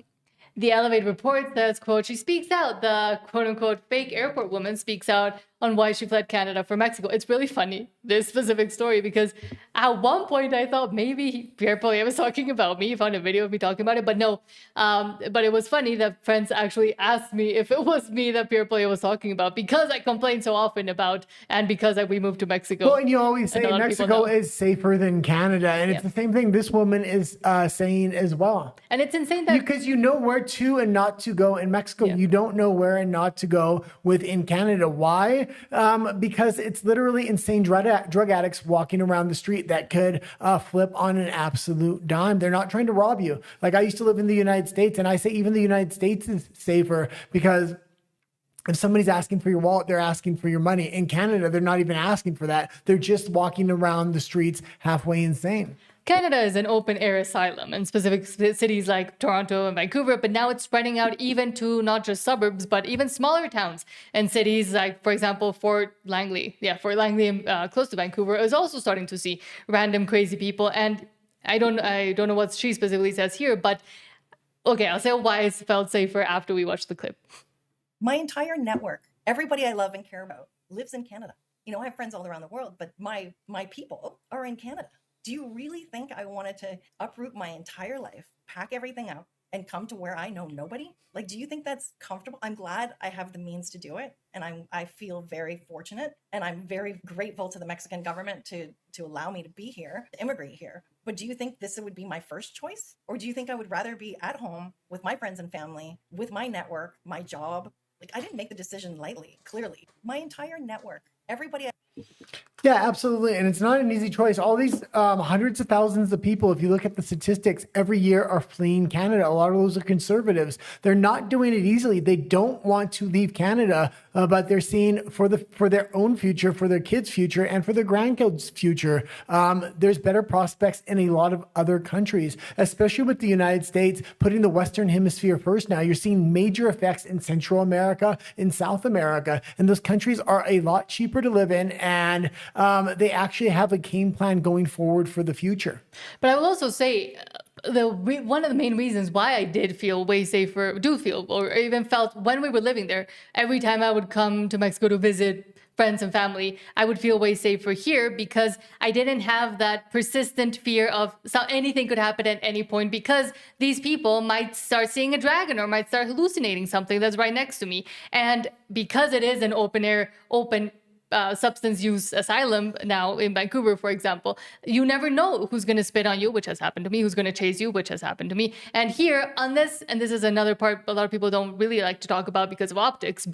The Elevate report says, quote, she speaks out, the quote-unquote fake airport woman speaks out on why she fled Canada for Mexico. It's really funny, this specific story, because at one point I thought maybe Pierre Poilievre was talking about me. He found a video of me talking about it, but no. But it was funny that friends actually asked me if it was me that Pierre Poilievre was talking about, because I complain so often about, and because we moved to Mexico.
Well, and you always say Mexico is safer than Canada, and it's the same thing this woman is saying as well.
And it's insane that...
Because you know where to and not to go in Mexico. You don't know where and not to go within Canada. Why? Because it's literally insane drug addicts walking around the street that could flip on an absolute dime. They're not trying to rob you. Like, I used to live in the United States, and I say even the United States is safer, because if somebody's asking for your wallet, they're asking for your money. In Canada, they're not even asking for that. They're just walking around the streets halfway insane.
Canada is an open-air asylum in specific cities like Toronto and Vancouver, but now it's spreading out even to not just suburbs, but even smaller towns and cities like, for example, Fort Langley. Yeah, Fort Langley, close to Vancouver, is also starting to see random crazy people. And I don't know what she specifically says here, but okay, I'll say why it felt safer after we watched the clip.
My entire network, everybody I love and care about, lives in Canada. You know, I have friends all around the world, but my people are in Canada. Do you really think I wanted to uproot my entire life, pack everything up, and come to where I know nobody? Like, do you think that's comfortable? I'm glad I have the means to do it, and I feel very fortunate, and I'm very grateful to the Mexican government to allow me to be here, to immigrate here. But do you think this would be my first choice? Or do you think I would rather be at home with my friends and family, with my network, my job? Like, I didn't make the decision lightly, clearly. My entire network, everybody...
Yeah, absolutely. And it's not an easy choice. All these hundreds of thousands of people, if you look at the statistics, every year are fleeing Canada. A lot of those are conservatives. They're not doing it easily. They don't want to leave Canada, but they're seeing for their own future, for their kids' future, and for their grandkids' future, there's better prospects in a lot of other countries, especially with the United States putting the Western Hemisphere first now. You're seeing major effects in Central America, in South America, and those countries are a lot cheaper to live in, and they actually have a game plan going forward for the future.
But I will also say one of the main reasons why I did feel way safer, or even felt when we were living there, every time I would come to Mexico to visit friends and family, I would feel way safer here because I didn't have that persistent fear of anything could happen at any point, because these people might start seeing a dragon or might start hallucinating something that's right next to me. And because it is an open substance use asylum now in Vancouver, for example, you never know who's going to spit on you, which has happened to me, who's going to chase you, which has happened to me. And here, unless, and this is another part a lot of people don't really like to talk about because of optics,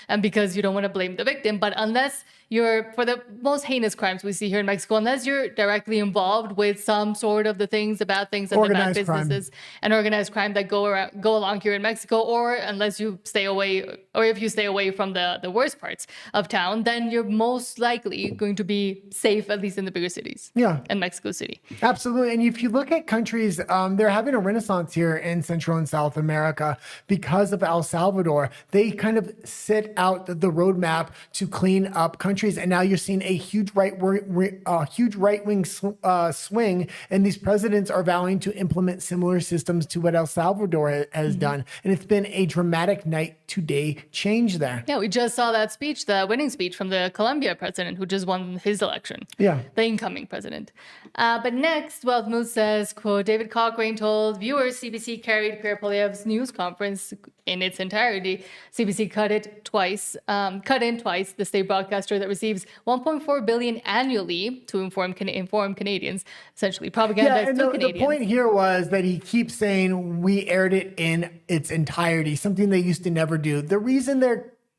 and because you don't want to blame the victim, but unless you're, for the most heinous crimes we see here in Mexico, unless you're directly involved with some sort of the bad things and the bad businesses and organized crime that go along here in Mexico, or unless you stay away, or if you stay away from the worst parts of town, then you're most likely going to be safe, at least in the bigger cities.
Yeah.
And Mexico City.
Absolutely. And if you look at countries, they're having a renaissance here in Central and South America because of El Salvador. They kind of set out the roadmap to clean up countries. And now you're seeing a huge right-wing swing. And these presidents are vowing to implement similar systems to what El Salvador has done. And it's been a dramatic night to day change there.
Yeah, we just saw that speech, the winning speech from the Colombia president who just won his election.
Yeah.
The incoming president. But next, Wealth Mood says, quote, David Cochrane told viewers CBC carried Pierre Poilievre's news conference in its entirety. CBC cut in twice. The state broadcaster that receives $1.4 billion annually to inform Canadians, essentially propaganda to Canadians.
The point here was that he keeps saying we aired it in its entirety, something they used to never do. The reason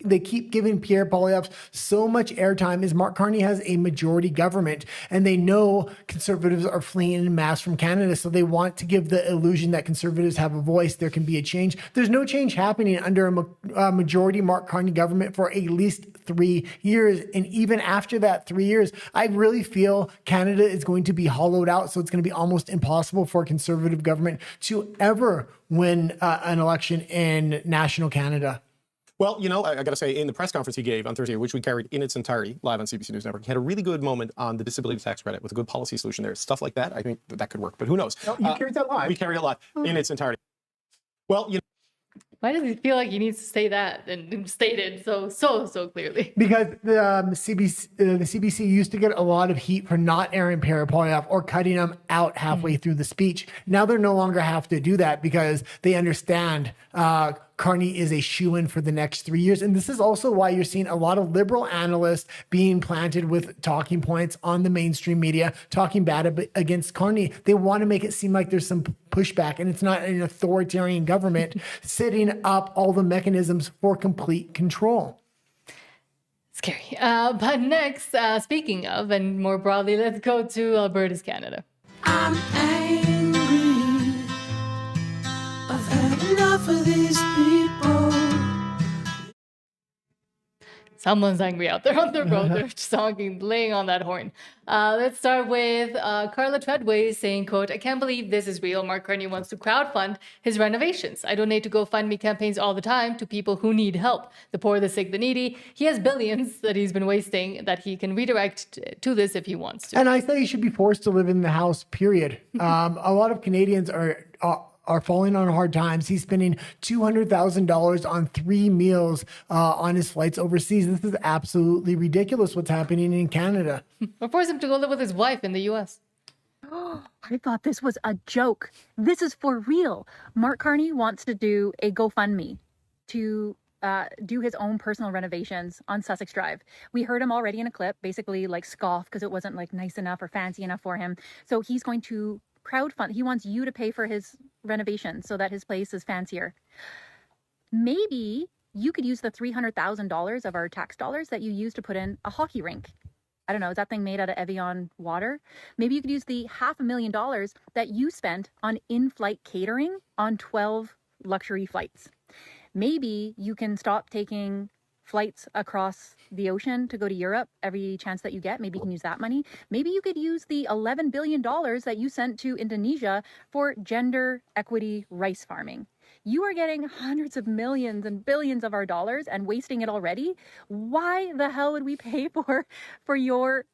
they keep giving Pierre Poilievre so much airtime is Mark Carney has a majority government, and they know conservatives are fleeing en masse from Canada, so they want to give the illusion that conservatives have a voice. There can be a change. There's no change happening under a majority Mark Carney government for at least 3 years, and even after that 3 years, I really feel Canada is going to be hollowed out, so it's going to be almost impossible for a conservative government to ever win an election in national Canada.
Well, you know, I got to say, in the press conference he gave on Thursday, which we carried in its entirety live on CBC News Network, he had a really good moment on the disability tax credit with a good policy solution there. Stuff like that, I think that could work, but who knows?
No, you carried that live.
We carried it live in its entirety. Well, you know.
Why does he feel like he needs to say that and state it so clearly?
Because the CBC used to get a lot of heat for not airing Pierre Poilievre or cutting him out halfway through the speech. Now they're no longer have to do that because they understand Carney is a shoo-in for the next 3 years. And this is also why you're seeing a lot of liberal analysts being planted with talking points on the mainstream media, talking bad against Carney. They want to make it seem like there's some pushback, and it's not an authoritarian government setting up all the mechanisms for complete control.
Scary. But next, speaking of, and more broadly, let's go to Alberta's Canada.
I'm angry. I've had enough of these people.
Someone's angry out there on the road. They're just laying on that horn. Let's start with Carla Treadway saying, quote, I can't believe this is real. Mark Carney wants to crowdfund his renovations. I donate to GoFundMe campaigns all the time to people who need help. The poor, the sick, the needy. He has billions that he's been wasting that he can redirect to this if he wants to.
And I say he should be forced to live in the house, period. A lot of Canadians are falling on hard times. He's spending $200,000 on 3 meals on his flights overseas. This is absolutely ridiculous what's happening in Canada.
Or force him to go live with his wife in the U.S.
I thought this was a joke. This is for real. Mark Carney wants to do a GoFundMe to do his own personal renovations on Sussex Drive. We heard him already in a clip, basically like scoff because it wasn't like nice enough or fancy enough for him. So he's going to crowdfund. He wants you to pay for his renovation so that his place is fancier. Maybe you could use the $300,000 of our tax dollars that you use to put in a hockey rink. I don't know, is that thing made out of Evian water? Maybe you could use the $500,000 that you spent on in-flight catering on 12 luxury flights. Maybe you can stop taking flights across the ocean to go to Europe every chance that you get. Maybe you can use that money. Maybe you could use the $11 billion that you sent to Indonesia for gender equity rice farming. You are getting hundreds of millions and billions of our dollars and wasting it already. Why the hell would we pay for your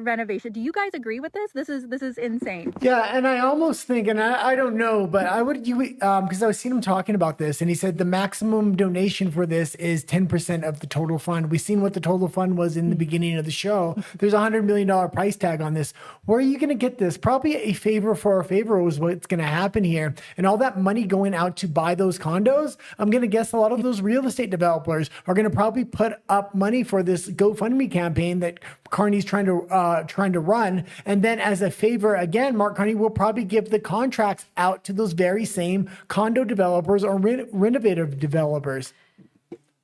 renovation. Do you guys agree with this? This is insane.
Yeah, and I almost think, and I don't know, but I would, because I was seeing him talking about this, and he said the maximum donation for this is 10% of the total fund. We've seen what the total fund was in the beginning of the show. There's a $100 million price tag on this. Where are you going to get this? Probably a favor for a favor was what's going to happen here. And all that money going out to buy those condos, I'm going to guess a lot of those real estate developers are going to probably put up money for this GoFundMe campaign that Carney's trying to run. And then as a favor, again, Mark Carney will probably give the contracts out to those very same condo developers or renovative developers.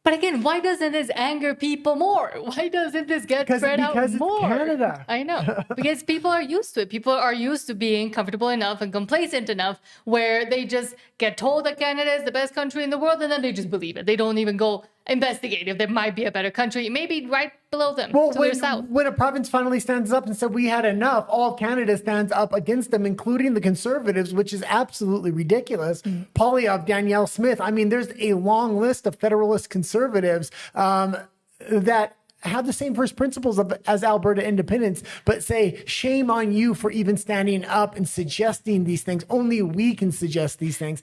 But again, why doesn't this anger people more? Why doesn't this get spread out more?
Because it's Canada.
I know. Because people are used to it. People are used to being comfortable enough and complacent enough where they just get told that Canada is the best country in the world and then they just believe it. They don't even go investigate if there might be a better country, maybe right below them, to their south.
When a province finally stands up and said we had enough, all of Canada stands up against them, including the Conservatives, which is absolutely ridiculous. Poilievre, Danielle Smith. I mean, there's a long list of Federalist Conservatives that have the same first principles as Alberta independence, but say, shame on you for even standing up and suggesting these things. Only we can suggest these things.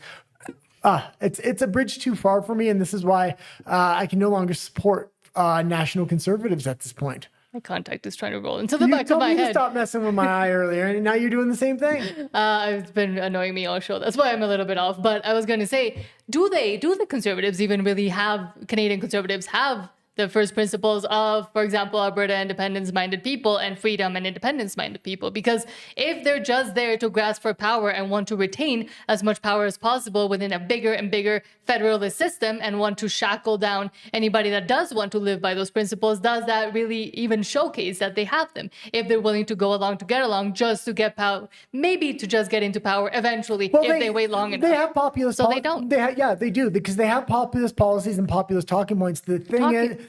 It's a bridge too far for me, and this is why I can no longer support national conservatives at this point.
My contact is trying to roll into the back of my
You told me
head.
to stop messing with my eye earlier, and now you're doing the same thing.
It's been annoying me all show. That's why I'm a little bit off. But I was going to say, do the conservatives even really have, Canadian conservatives have the first principles of, for example, Alberta independence-minded people and freedom and independence-minded people? Because if they're just there to grasp for power and want to retain as much power as possible within a bigger and bigger federalist system and want to shackle down anybody that does want to live by those principles, does that really even showcase that they have them? If they're willing to go along to get along just to get power, maybe to just get into power eventually if they wait long enough.
They have populist
they don't.
They do, because they have populist policies and populist talking points.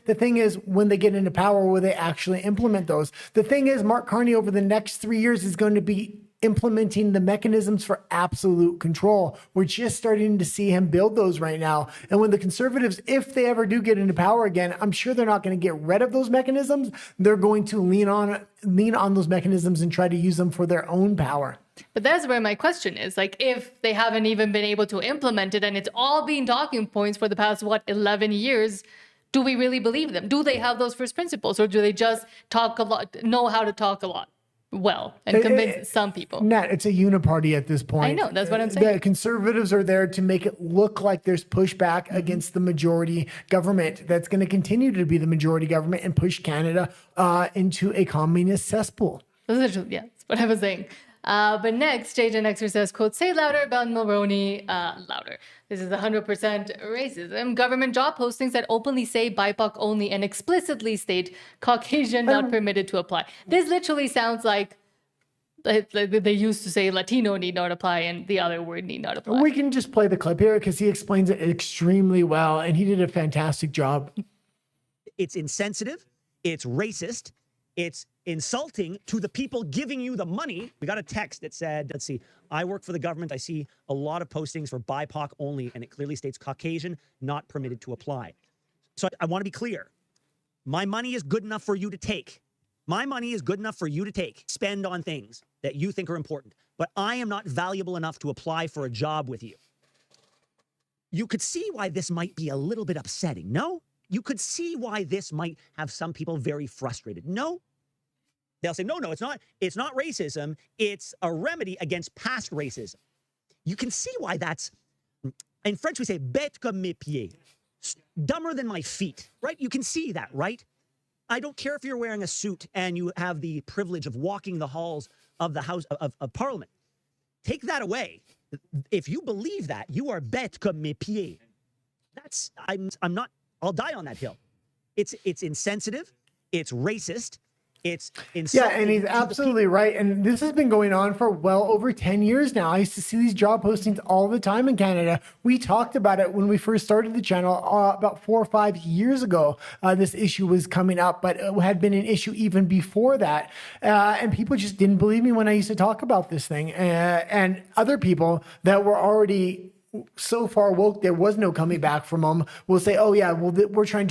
The thing is, when they get into power, will they actually implement those? The thing is, Mark Carney over the next 3 years is going to be implementing the mechanisms for absolute control. We're just starting to see him build those right now. And when the Conservatives, if they ever do get into power again, I'm sure they're not going to get rid of those mechanisms. They're going to lean on those mechanisms and try to use them for their own power.
But that's where my question is. Like, if they haven't even been able to implement it and it's all been talking points for the past, 11 years, do we really believe them? Do they have those first principles, or do they just talk a lot, know how to talk a lot well and convince some people?
Nat, it's a uniparty at this point.
I know, that's what I'm saying.
The Conservatives are there to make it look like there's pushback against the majority government. That's going to continue to be the majority government and push Canada into a communist cesspool.
Literally, yeah, that's what I was saying. But next, Jaden Exer says, quote, say louder about Mulroney, louder. This is 100% racism. Government job postings that openly say BIPOC only and explicitly state Caucasian not permitted to apply. This literally sounds like they used to say Latino need not apply and the other word need not apply.
We can just play the clip here because he explains it extremely well and he did a fantastic job.
It's insensitive. It's racist. It's insulting to the people giving you the money. We got a text that said, let's see, I work for the government. I see a lot of postings for BIPOC only, and it clearly states Caucasian not permitted to apply. So I want to be clear. My money is good enough for you to take. My money is good enough for you to take, spend on things that you think are important. But I am not valuable enough to apply for a job with you. You could see why this might be a little bit upsetting, no? You could see why this might have some people very frustrated. No? They'll say, no, it's not racism. It's a remedy against past racism. You can see why that's, in French we say, bête comme mes pieds, dumber than my feet, right? You can see that, right? I don't care if you're wearing a suit and you have the privilege of walking the halls of the House of Parliament. Take that away. If you believe that, you are bête comme mes pieds. That's, I'm not, I'll die on that hill. It's insensitive. It's racist. It's
yeah, and he's absolutely right. And this has been going on for well over 10 years now. I used to see these job postings all the time in Canada. We talked about it when we first started the channel about 4 or 5 years ago. This issue was coming up, but it had been an issue even before that. And people just didn't believe me when I used to talk about this thing. And other people that were already so far woke, there was no coming back from them, will say, oh yeah, well, we're trying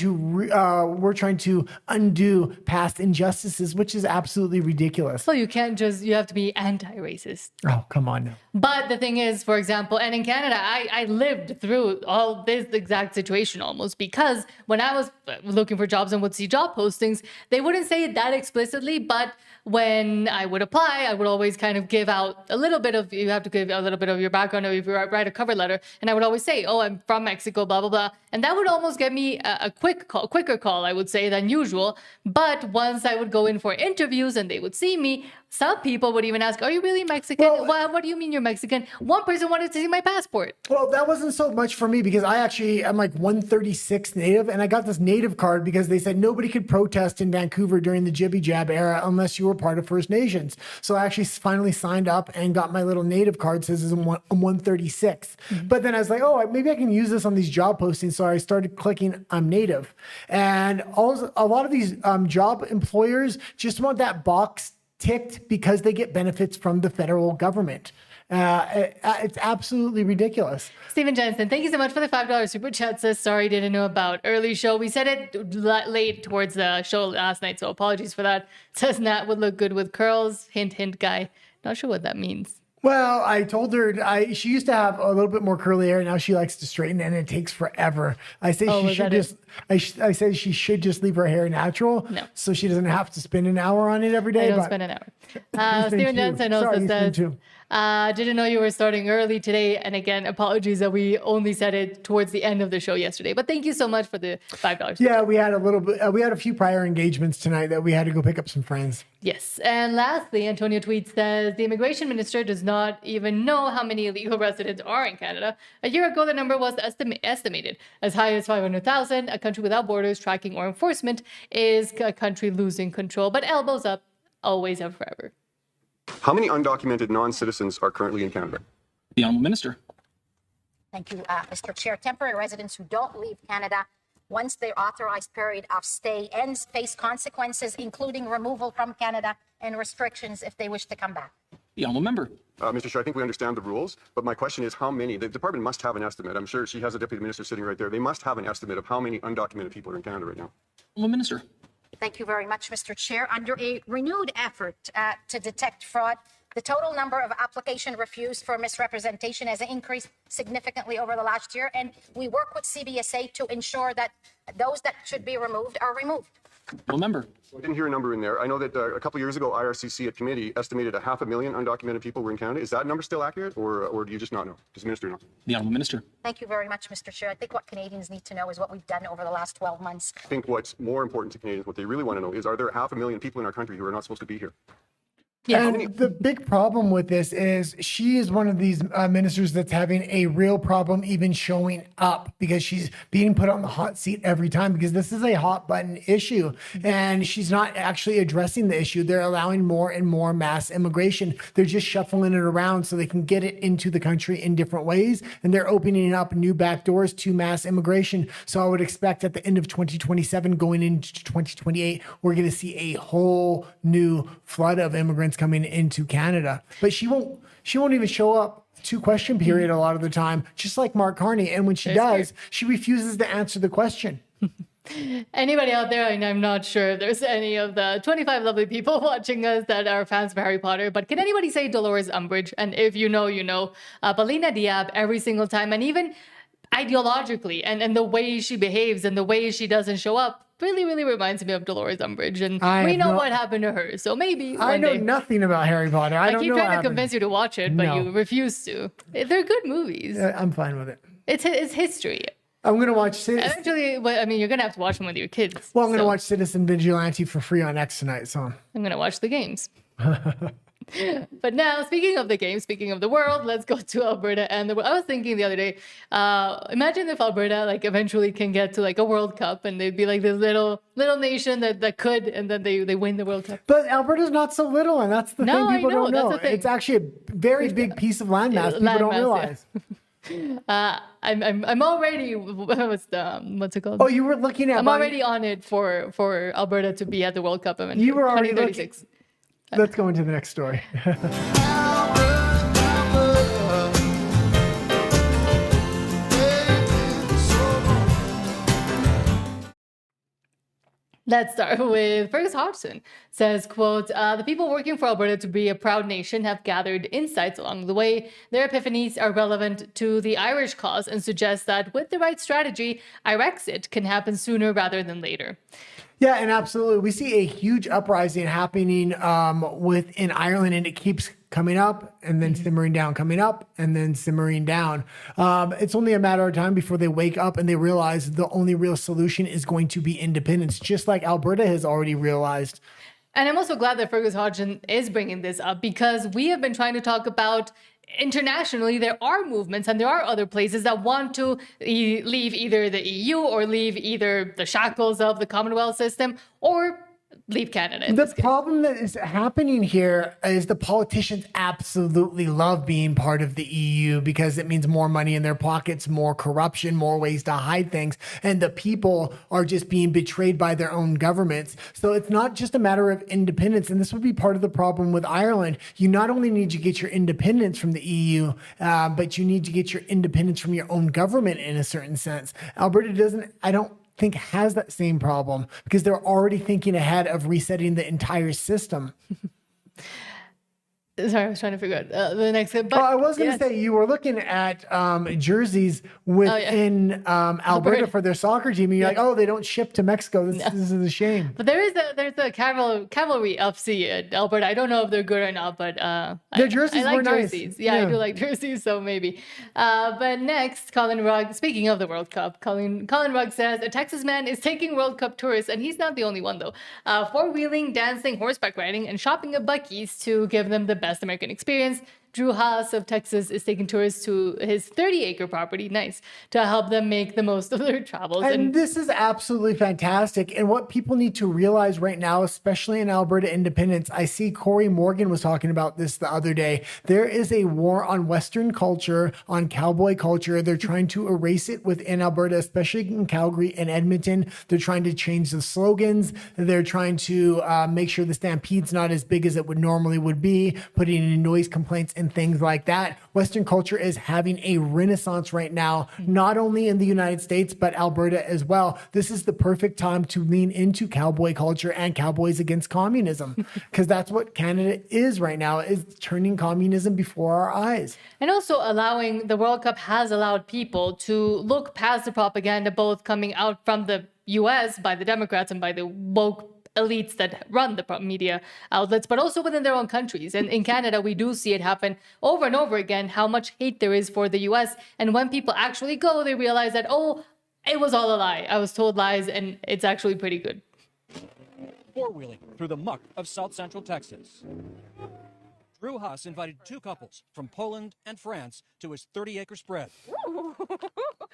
to undo past injustices, which is absolutely ridiculous.
So you have to be anti-racist.
Oh, come on now.
But the thing is, for example, and in Canada, I lived through all this exact situation almost, because when I was looking for jobs and would see job postings, they wouldn't say it that explicitly, but when I would apply, I would always kind of give out a little bit of, you have to give a little bit of your background, or if you write a cover letter, and I would always say, oh, I'm from Mexico, blah, blah, blah. And that would almost get me a quicker call, I would say, than usual. But once I would go in for interviews and they would see me, some people would even ask, are you really Mexican? Well, what do you mean you're Mexican? One person wanted to see my passport.
Well, that wasn't so much for me because I'm like 136 native, and I got this native card because they said nobody could protest in Vancouver during the Jibby Jab era unless you were part of First Nations. So I actually finally signed up and got my little native card, says I'm 136. Mm-hmm. But then I was like, oh, maybe I can use this on these job postings. So I started clicking I'm native. And a lot of these job employers just want that box ticked because they get benefits from the federal government. It's absolutely ridiculous.
Stephen Jensen, thank you so much for the $5 super chat. Says, sorry, didn't know about early show. We said it late towards the show last night, so apologies for that. Says Nat would look good with curls. Hint, hint, guy. Not sure what that means.
Well, I told her she used to have a little bit more curly hair. Now she likes to straighten, and it takes forever. I say she should just. I say she should just leave her hair natural, so she doesn't have to spend an hour on it every day.
I don't spend an hour. Stephen Jensen also says, didn't know you were starting early today. And again, apologies that we only said it towards the end of the show yesterday. But thank you so much for the $5.
Yeah, we had a little bit. We had a few prior engagements tonight that we had to go pick up some friends.
Yes. And lastly, Antonio tweets says, the immigration minister does not even know how many illegal residents are in Canada. A year ago, the number was estimated as high as 500,000. A country without borders, tracking, or enforcement is a country losing control. But elbows up, always and forever.
How many undocumented non-citizens are currently in Canada?
The Honourable Minister.
Thank you, Mr. Chair. Temporary residents who don't leave Canada once their authorized period of stay ends face consequences, including removal from Canada and restrictions if they wish to come back.
The Honourable Member.
Mr. Chair, I think we understand the rules, but my question is how many? The department must have an estimate. I'm sure she has a deputy minister sitting right there. They must have an estimate of how many undocumented people are in Canada right now.
Honourable Minister.
Thank you very much, Mr. Chair. Under a renewed effort to detect fraud, the total number of applications refused for misrepresentation has increased significantly over the last year, and we work with CBSA to ensure that those that should be removed are removed.
Member.
I didn't hear a number in there. I know that a couple of years ago, IRCC at committee estimated 500,000 undocumented people were in Canada. Is that number still accurate, or do you just not know? Does the minister know?
The Honourable Minister.
Thank you very much, Mr. Chair. I think what Canadians need to know is what we've done over the last 12 months.
I think what's more important to Canadians, what they really want to know is, are there 500,000 people in our country who are not supposed to be here?
Yeah. And the big problem with this is she is one of these ministers that's having a real problem even showing up, because she's being put on the hot seat every time, because this is a hot button issue and she's not actually addressing the issue. They're allowing more and more mass immigration. They're just shuffling it around so they can get it into the country in different ways. And they're opening up new back doors to mass immigration. So I would expect at the end of 2027 going into 2028, we're going to see a whole new flood of immigrants coming into Canada. But she won't even show up to question period a lot of the time, just like Mark Carney. And when she does, she refuses to answer the question.
Anybody out there, and I'm not sure if there's any of the 25 lovely people watching us that are fans of Harry Potter, but can anybody say Dolores Umbridge? And if you know, you know. Paulina Diab every single time, and even ideologically, and the way she behaves and the way she doesn't show up really reminds me of Dolores Umbridge, and we know what happened to her. So maybe
I know nothing about Harry Potter. I
keep trying to convince you to watch it, but you refuse to. They're good movies.
I'm fine with it.
It's history.
I'm gonna watch.
Eventually, I mean, you're gonna have to watch them with your kids.
Well, I'm gonna watch Citizen Vigilante for free on X tonight. So
I'm gonna watch the games. But now, speaking of the game, speaking of the world, let's go to Alberta and the world. I was thinking the other day, imagine if Alberta like eventually can get to like a World Cup, and they'd be like this little nation that could, and then they win the World Cup.
But Alberta's not so little, and that's the thing people don't know. It's actually a very big piece of landmass. People don't realize.
Yeah. I'm already what's it called?
Oh, you were looking at.
I'm already on it for Alberta to be at the World Cup eventually.
You were already
2036.
Let's go into the next story.
Let's start with Fergus Hodgson. Says, quote, the people working for Alberta to be a proud nation have gathered insights along the way. Their epiphanies are relevant to the Irish cause and suggest that with the right strategy, Irexit can happen sooner rather than later.
Yeah, and absolutely. We see a huge uprising happening within Ireland, and it keeps coming up and then simmering down, coming up and then simmering down. It's only a matter of time before they wake up and they realize the only real solution is going to be independence, just like Alberta has already realized.
And I'm also glad that Fergus Hodgson is bringing this up, because we have been trying to talk about internationally, there are movements and there are other places that want to leave either the EU or leave either the shackles of the Commonwealth system or leave Canada.
The problem that is happening here is the politicians absolutely love being part of the EU because it means more money in their pockets, more corruption, more ways to hide things. And the people are just being betrayed by their own governments. So it's not just a matter of independence. And this would be part of the problem with Ireland. You not only need to get your independence from the EU, but you need to get your independence from your own government in a certain sense. Alberta doesn't, I don't think, has that same problem because they're already thinking ahead of resetting the entire system.
Sorry, I was trying to figure out the next. But
I was going to say, you were looking at jerseys within Alberta for their soccer team, and you're like, oh, they don't ship to Mexico. This is a shame.
But there's a cavalry FC at Alberta. I don't know if they're good or not, but
their jerseys
I like
were
jerseys.
nice.
Yeah, I do like jerseys, so maybe. But next, Colin Rugg. Speaking of the World Cup, Colin Rugg says a Texas man is taking World Cup tourists, and he's not the only one though. Four-wheeling, dancing, horseback riding, and shopping at Buc-ee's to give them the best American experience. Drew Haas of Texas is taking tourists to his 30-acre property, to help them make the most of their travels.
And this is absolutely fantastic. And what people need to realize right now, especially in Alberta independence, I see Corey Morgan was talking about this the other day. There is a war on Western culture, on cowboy culture. They're trying to erase it within Alberta, especially in Calgary and Edmonton. They're trying to change the slogans. They're trying to make sure the Stampede's not as big as it would be, putting in noise complaints and things like that. Western culture is having a renaissance right now, not only in the United States, but Alberta as well. This is the perfect time to lean into cowboy culture and cowboys against communism, because that's what Canada is right now, is turning communism before our eyes.
And also allowing, the World Cup has allowed people to look past the propaganda, both coming out from the US by the Democrats and by the woke elites that run the media outlets, but also within their own countries. And in Canada, we do see it happen over and over again, how much hate there is for the US. And when people actually go, they realize that, oh, it was all a lie. I was told lies, and it's actually pretty good.
Four-wheeling through the muck of South Central Texas. Drew Haas invited two couples from Poland and France to his 30-acre spread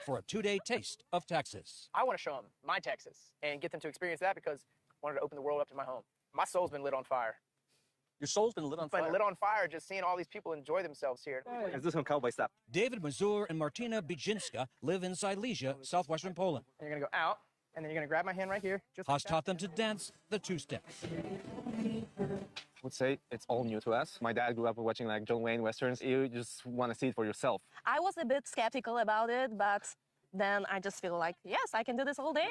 for a two-day taste of Texas.
I want to show them my Texas and get them to experience that, because I wanted to open the world up to my home. My soul's been lit on fire.
Your soul's been lit on fire?
Been lit on fire just seeing all these people enjoy themselves here.
Is this some cowboy stuff? David Mazur and Martina Bijinska live in Silesia, southwestern Poland.
And you're going to go out, and then you're going to grab my hand right here.
Haas taught them to dance the two-step.
I would say it's all new to us. My dad grew up watching like John Wayne westerns. You just want to see it for yourself.
I was a bit skeptical about it, but then I just feel like, yes, I can do this all day.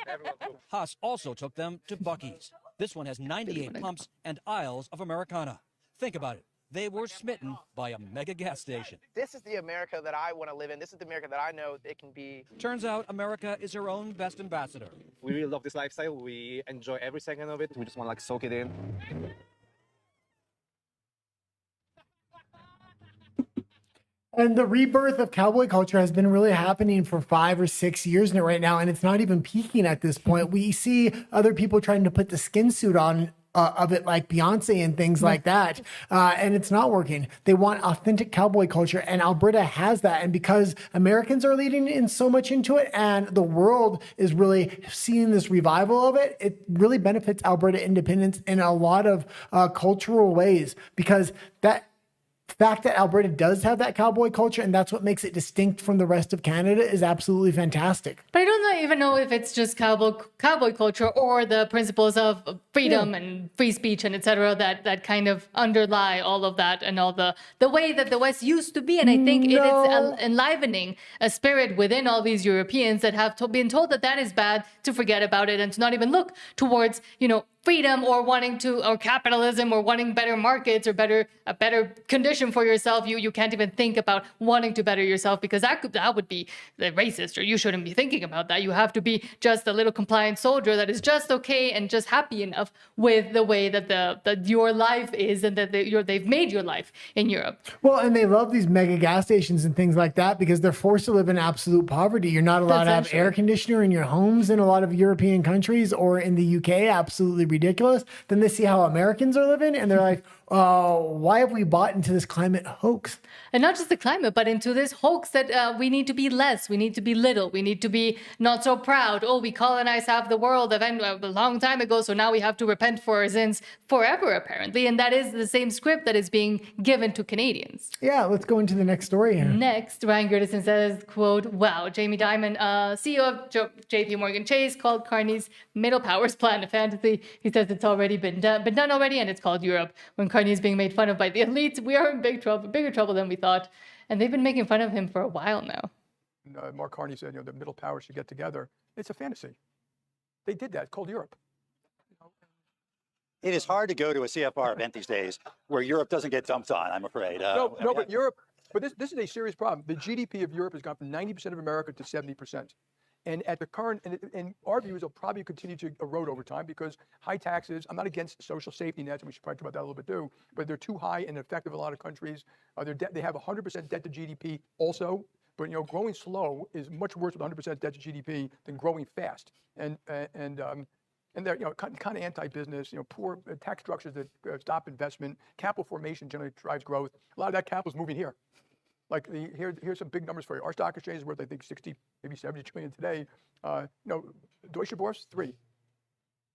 Haas also took them to Buc-ee's. This one has 98 pumps and aisles of Americana. Think about it. They were smitten by a mega gas station.
This is the America that I want to live in. This is the America that I know it can be.
Turns out America is her own best ambassador.
We really love this lifestyle. We enjoy every second of it. We just want to like soak it in.
And the rebirth of cowboy culture has been really happening for 5 or 6 years now right now, and it's not even peaking at this point. We see other people trying to put the skin suit on of it, like Beyonce and things like that, and it's not working. They want authentic cowboy culture, and Alberta has that. And because Americans are leading in so much into it, and the world is really seeing this revival of it, it really benefits Alberta independence in a lot of cultural ways, because that fact that Alberta does have that cowboy culture and that's what makes it distinct from the rest of Canada is absolutely fantastic.
But I don't even know if it's just cowboy culture or the principles of freedom and free speech and etc. that kind of underlie all of that and all the way that the West used to be. And I think it is enlivening a spirit within all these Europeans that have been told that that is bad, to forget about it and to not even look towards, freedom or or capitalism or wanting better markets or a better condition for yourself. You can't even think about wanting to better yourself because that would be racist, or you shouldn't be thinking about that. You have to be just a little compliant soldier that is just okay and just happy enough with the way that your life is and that they've made your life in Europe.
Well, and they love these mega gas stations and things like that because they're forced to live in absolute poverty. You're not allowed to have air conditioner in your homes in a lot of European countries, or in the UK, absolutely ridiculous. Then they see how Americans are living and they're like, why have we bought into this climate hoax?
And not just the climate, but into this hoax that we need to be less, we need to be little, we need to be not so proud. Oh, we colonized half the world a long time ago, so now we have to repent for our sins forever, apparently. And that is the same script that is being given to Canadians.
Yeah, let's go into the next story here.
Next, Ryan Girdison says, quote, wow, Jamie Dimon, CEO of JP Morgan Chase, called Carney's middle powers plan a fantasy. He says it's already been done already, and it's called Europe. When Carney is being made fun of by the elites, we are in bigger trouble than we thought. And they've been making fun of him for a while now.
Mark Carney said, the middle powers should get together. It's a fantasy. They did that. It's called Europe.
It is hard to go to a CFR event these days where Europe doesn't get dumped on, I'm afraid.
But Europe, this is a serious problem. The GDP of Europe has gone from 90% of America to 70%. And at the current, and our views will probably continue to erode over time because high taxes, I'm not against social safety nets, and we should probably talk about that a little bit too, but they're too high and effective in a lot of countries. They have 100% debt to GDP also, but growing slow is much worse with 100% debt to GDP than growing fast. And they're kind of anti-business, poor tax structures that stop investment, capital formation generally drives growth. A lot of that capital is moving here. Like here's some big numbers for you. Our stock exchange is worth, I think, 60, maybe 70 trillion today. Deutsche Börse, 3.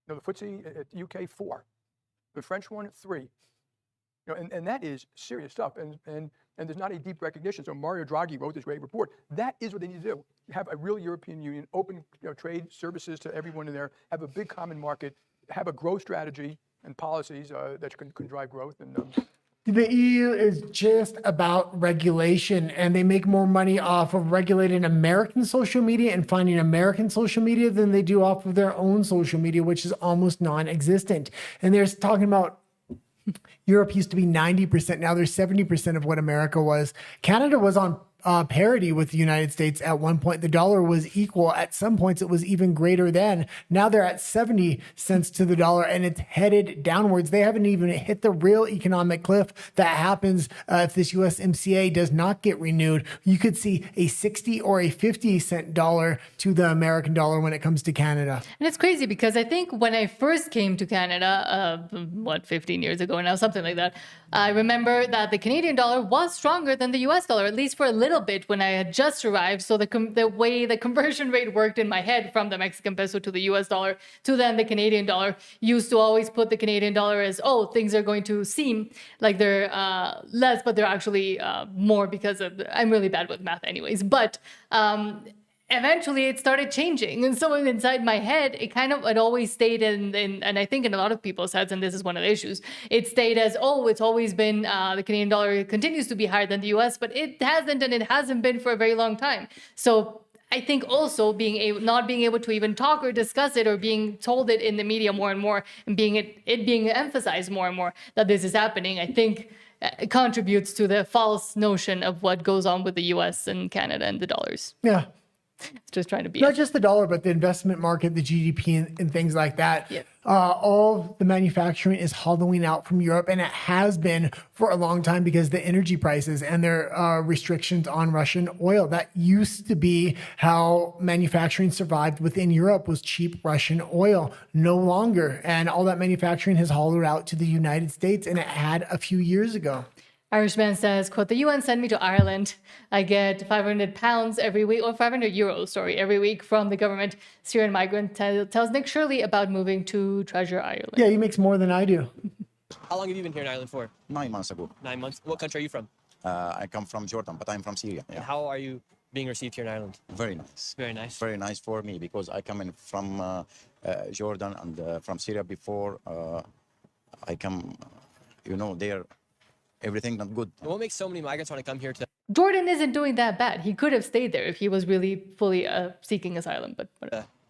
The FTSE at UK, 4. The French one, 3. And that is serious stuff. And there's not a deep recognition. So Mario Draghi wrote this great report. That is what they need to do. Have a real European Union, open trade services to everyone in there, have a big common market, have a growth strategy and policies that can drive growth. And
the EU is just about regulation, and they make more money off of regulating American social media and finding American social media than they do off of their own social media, which is almost non-existent. And they're talking about Europe used to be 90%. Now they're 70% of what America was. Canada was on parity with the United States at one point. The dollar was equal. At some points, it was even greater than. Now they're at 70 cents to the dollar, and it's headed downwards. They haven't even hit the real economic cliff that happens if this USMCA does not get renewed. You could see a 60 or a 50-cent dollar to the American dollar when it comes to Canada.
And it's crazy because I think when I first came to Canada, 15 years ago now, something like that, I remember that the Canadian dollar was stronger than the US dollar, at least for a little bit when I had just arrived. So the way the conversion rate worked in my head from the Mexican peso to the US dollar to then the Canadian dollar used to always put the Canadian dollar as, things are going to seem like they're less, but they're actually more because I'm really bad with math anyways. But eventually it started changing. And so inside my head, it always stayed and I think in a lot of people's heads, and this is one of the issues, it stayed as, it's always been, the Canadian dollar continues to be higher than the US, but it hasn't, and it hasn't been for a very long time. So I think also not being able to even talk or discuss it or being told it in the media more and more and being emphasized more and more that this is happening, I think contributes to the false notion of what goes on with the US and Canada and the dollars.
Yeah.
It's just trying to be
not just the dollar, but the investment market, the GDP, and things like that. Yeah. All the manufacturing is hollowing out from Europe, and it has been for a long time because the energy prices and their restrictions on Russian oil. That used to be how manufacturing survived within Europe, was cheap Russian oil. No longer, and all that manufacturing has hollowed out to the United States, and it had a few years ago.
Irishman says, quote, the UN sent me to Ireland. I get £500 every week, or €500, every week from the government. Syrian migrant tells Nick Shirley about moving to Treasure Ireland.
Yeah, he makes more than I do.
How long have you been here in Ireland for?
9 months ago.
9 months. What country are you from?
I come from Jordan, but I'm from Syria.
And how are you being received here in Ireland?
Very nice.
Very nice.
Very nice for me because I come in from Jordan and from Syria before. I come, there, everything not good.
And what makes so many migrants want to come here to
Jordan isn't doing that bad. He could have stayed there if he was really fully seeking asylum, but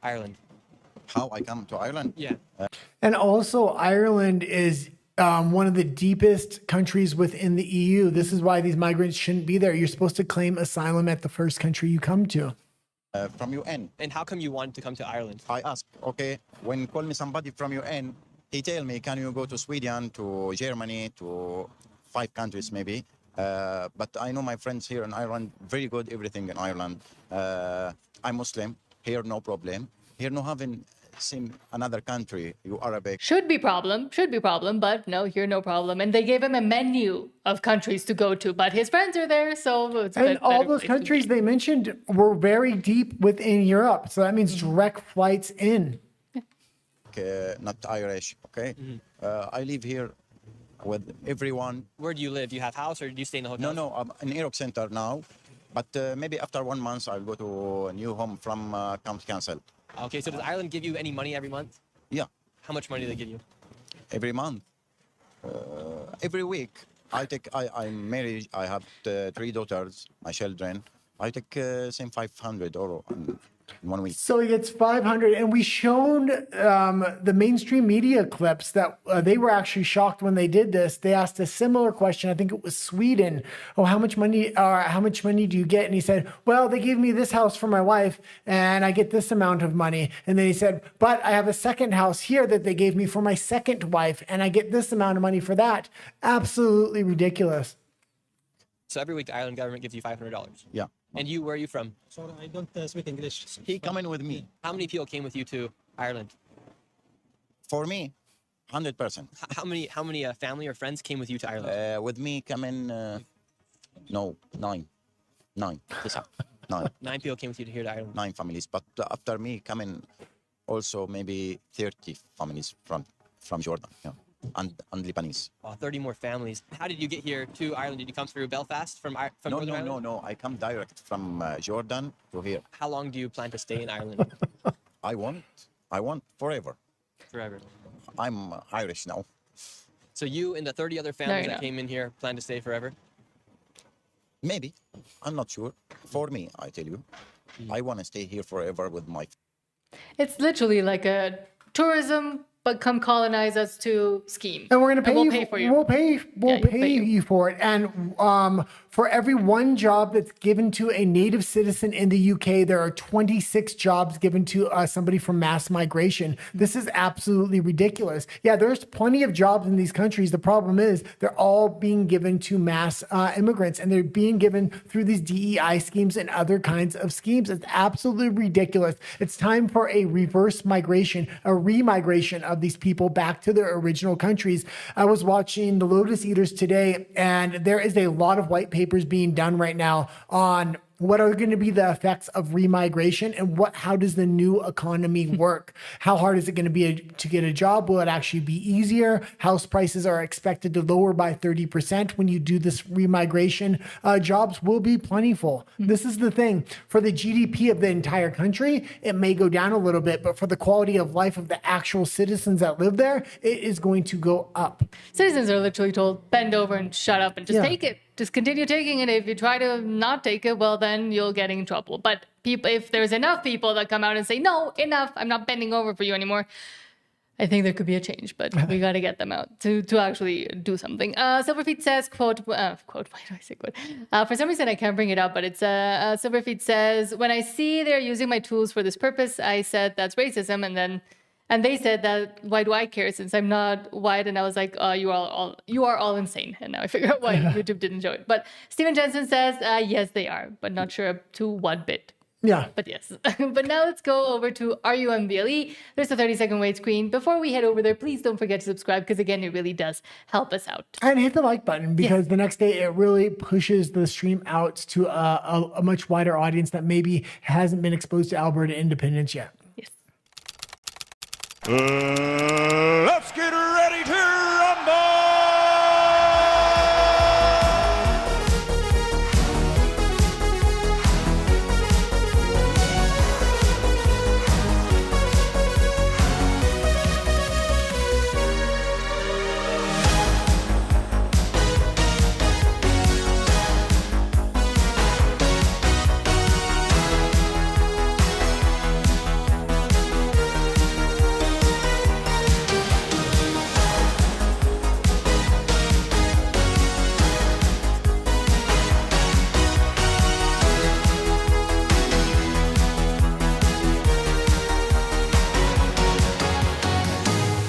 Ireland?
How I come to Ireland?
Yeah.
And also, Ireland is one of the deepest countries within the EU. This is why these migrants shouldn't be there. You're supposed to claim asylum at the first country you come to.
From UN.
And how come you wanted to come to Ireland?
I asked, okay, when call me somebody from UN, he tell me, can you go to Sweden, to Germany, to 5 countries maybe. But I know my friends here in Ireland, very good, everything in Ireland. I'm Muslim, here no problem. Here no having seen another country, you Arabic.
should be problem, but no, here no problem. And they gave him a menu of countries to go to, but his friends are there, so it's
And all those countries they mentioned were very deep within Europe. So that means direct flights in.
Not Irish, okay? I live here with everyone.
Where do you live? Do you have house or do you stay in the hotel?
No, I'm in Europe Center now. But maybe after 1 month, I'll go to a new home from County Council.
Okay, so does Ireland give you any money every month?
Yeah.
How much money do they give you?
Every month. Every week. I'm married. I have 3 daughters, my children. I take same 500 euro in 1 week.
So he gets 500, and we shown the mainstream media clips that they were actually shocked when they did this. They asked a similar question. I think it was Sweden. Oh, how much money do you get? And he said, well, they gave me this house for my wife, and I get this amount of money. And then he said, but I have a second house here that they gave me for my second wife, and I get this amount of money for that. Absolutely ridiculous.
So every week the Ireland government gives you $500.
Yeah.
And you, where are you from?
Sorry, I don't speak English. He coming with me.
How many people came with you to Ireland?
For me, 100%.
How many family or friends came with you to Ireland?
With me coming, no, 9. 9.
9 people came with you to here to Ireland.
9 families. But after me coming also maybe 30 families from Jordan. Yeah. And Lebanese.
30 more families. How did you get here to Ireland? Did you come through Belfast from Northern Ireland?
No. I come direct from Jordan to here.
How long do you plan to stay in Ireland?
I want forever.
Forever.
I'm Irish now.
So you and the 30 other families that came in here plan to stay forever?
Maybe. I'm not sure. For me, I tell you, I want to stay here forever with my.
It's literally like a tourism, but come colonize us to scheme.
And we're going to pay
we'll
you.
pay for you.
We'll pay you for it. And for every 1 job that's given to a native citizen in the UK, there are 26 jobs given to somebody from mass migration. This is absolutely ridiculous. Yeah, there's plenty of jobs in these countries. The problem is they're all being given to mass immigrants, and they're being given through these DEI schemes and other kinds of schemes. It's absolutely ridiculous. It's time for a reverse migration, a remigration of these people back to their original countries. I was watching the Lotus Eaters today, and there is a lot of white papers being done right now on what are going to be the effects of remigration and how does the new economy work? How hard is it going to be to get a job? Will it actually be easier? House prices are expected to lower by 30% when you do this remigration. Jobs will be plentiful. This is the thing. For the GDP of the entire country, it may go down a little bit, but for the quality of life of the actual citizens that live there, it is going to go up.
Citizens are literally told, bend over and shut up and just take it. Just continue taking it. If you try to not take it, well, then you'll get in trouble. But if there's enough people that come out and say, no, enough, I'm not bending over for you anymore, I think there could be a change, but we got to get them out to actually do something. Silverfeet says, quote, why do I say quote? For some reason, I can't bring it up, but it's Silverfeet says, when I see they're using my tools for this purpose, I said that's racism. And they said that, why do I care since I'm not white? And I was like, you are all insane. And now I figure out why YouTube didn't show it. But Steven Jensen says, yes, they are, but not sure to what bit.
Yeah.
But yes. But now let's go over to RUMVLE. There's a 30-second wait screen. Before we head over there, please don't forget to subscribe because, again, it really does help us out.
And hit the like button because the next day it really pushes the stream out to a much wider audience that maybe hasn't been exposed to Alberta independence yet.
Yes.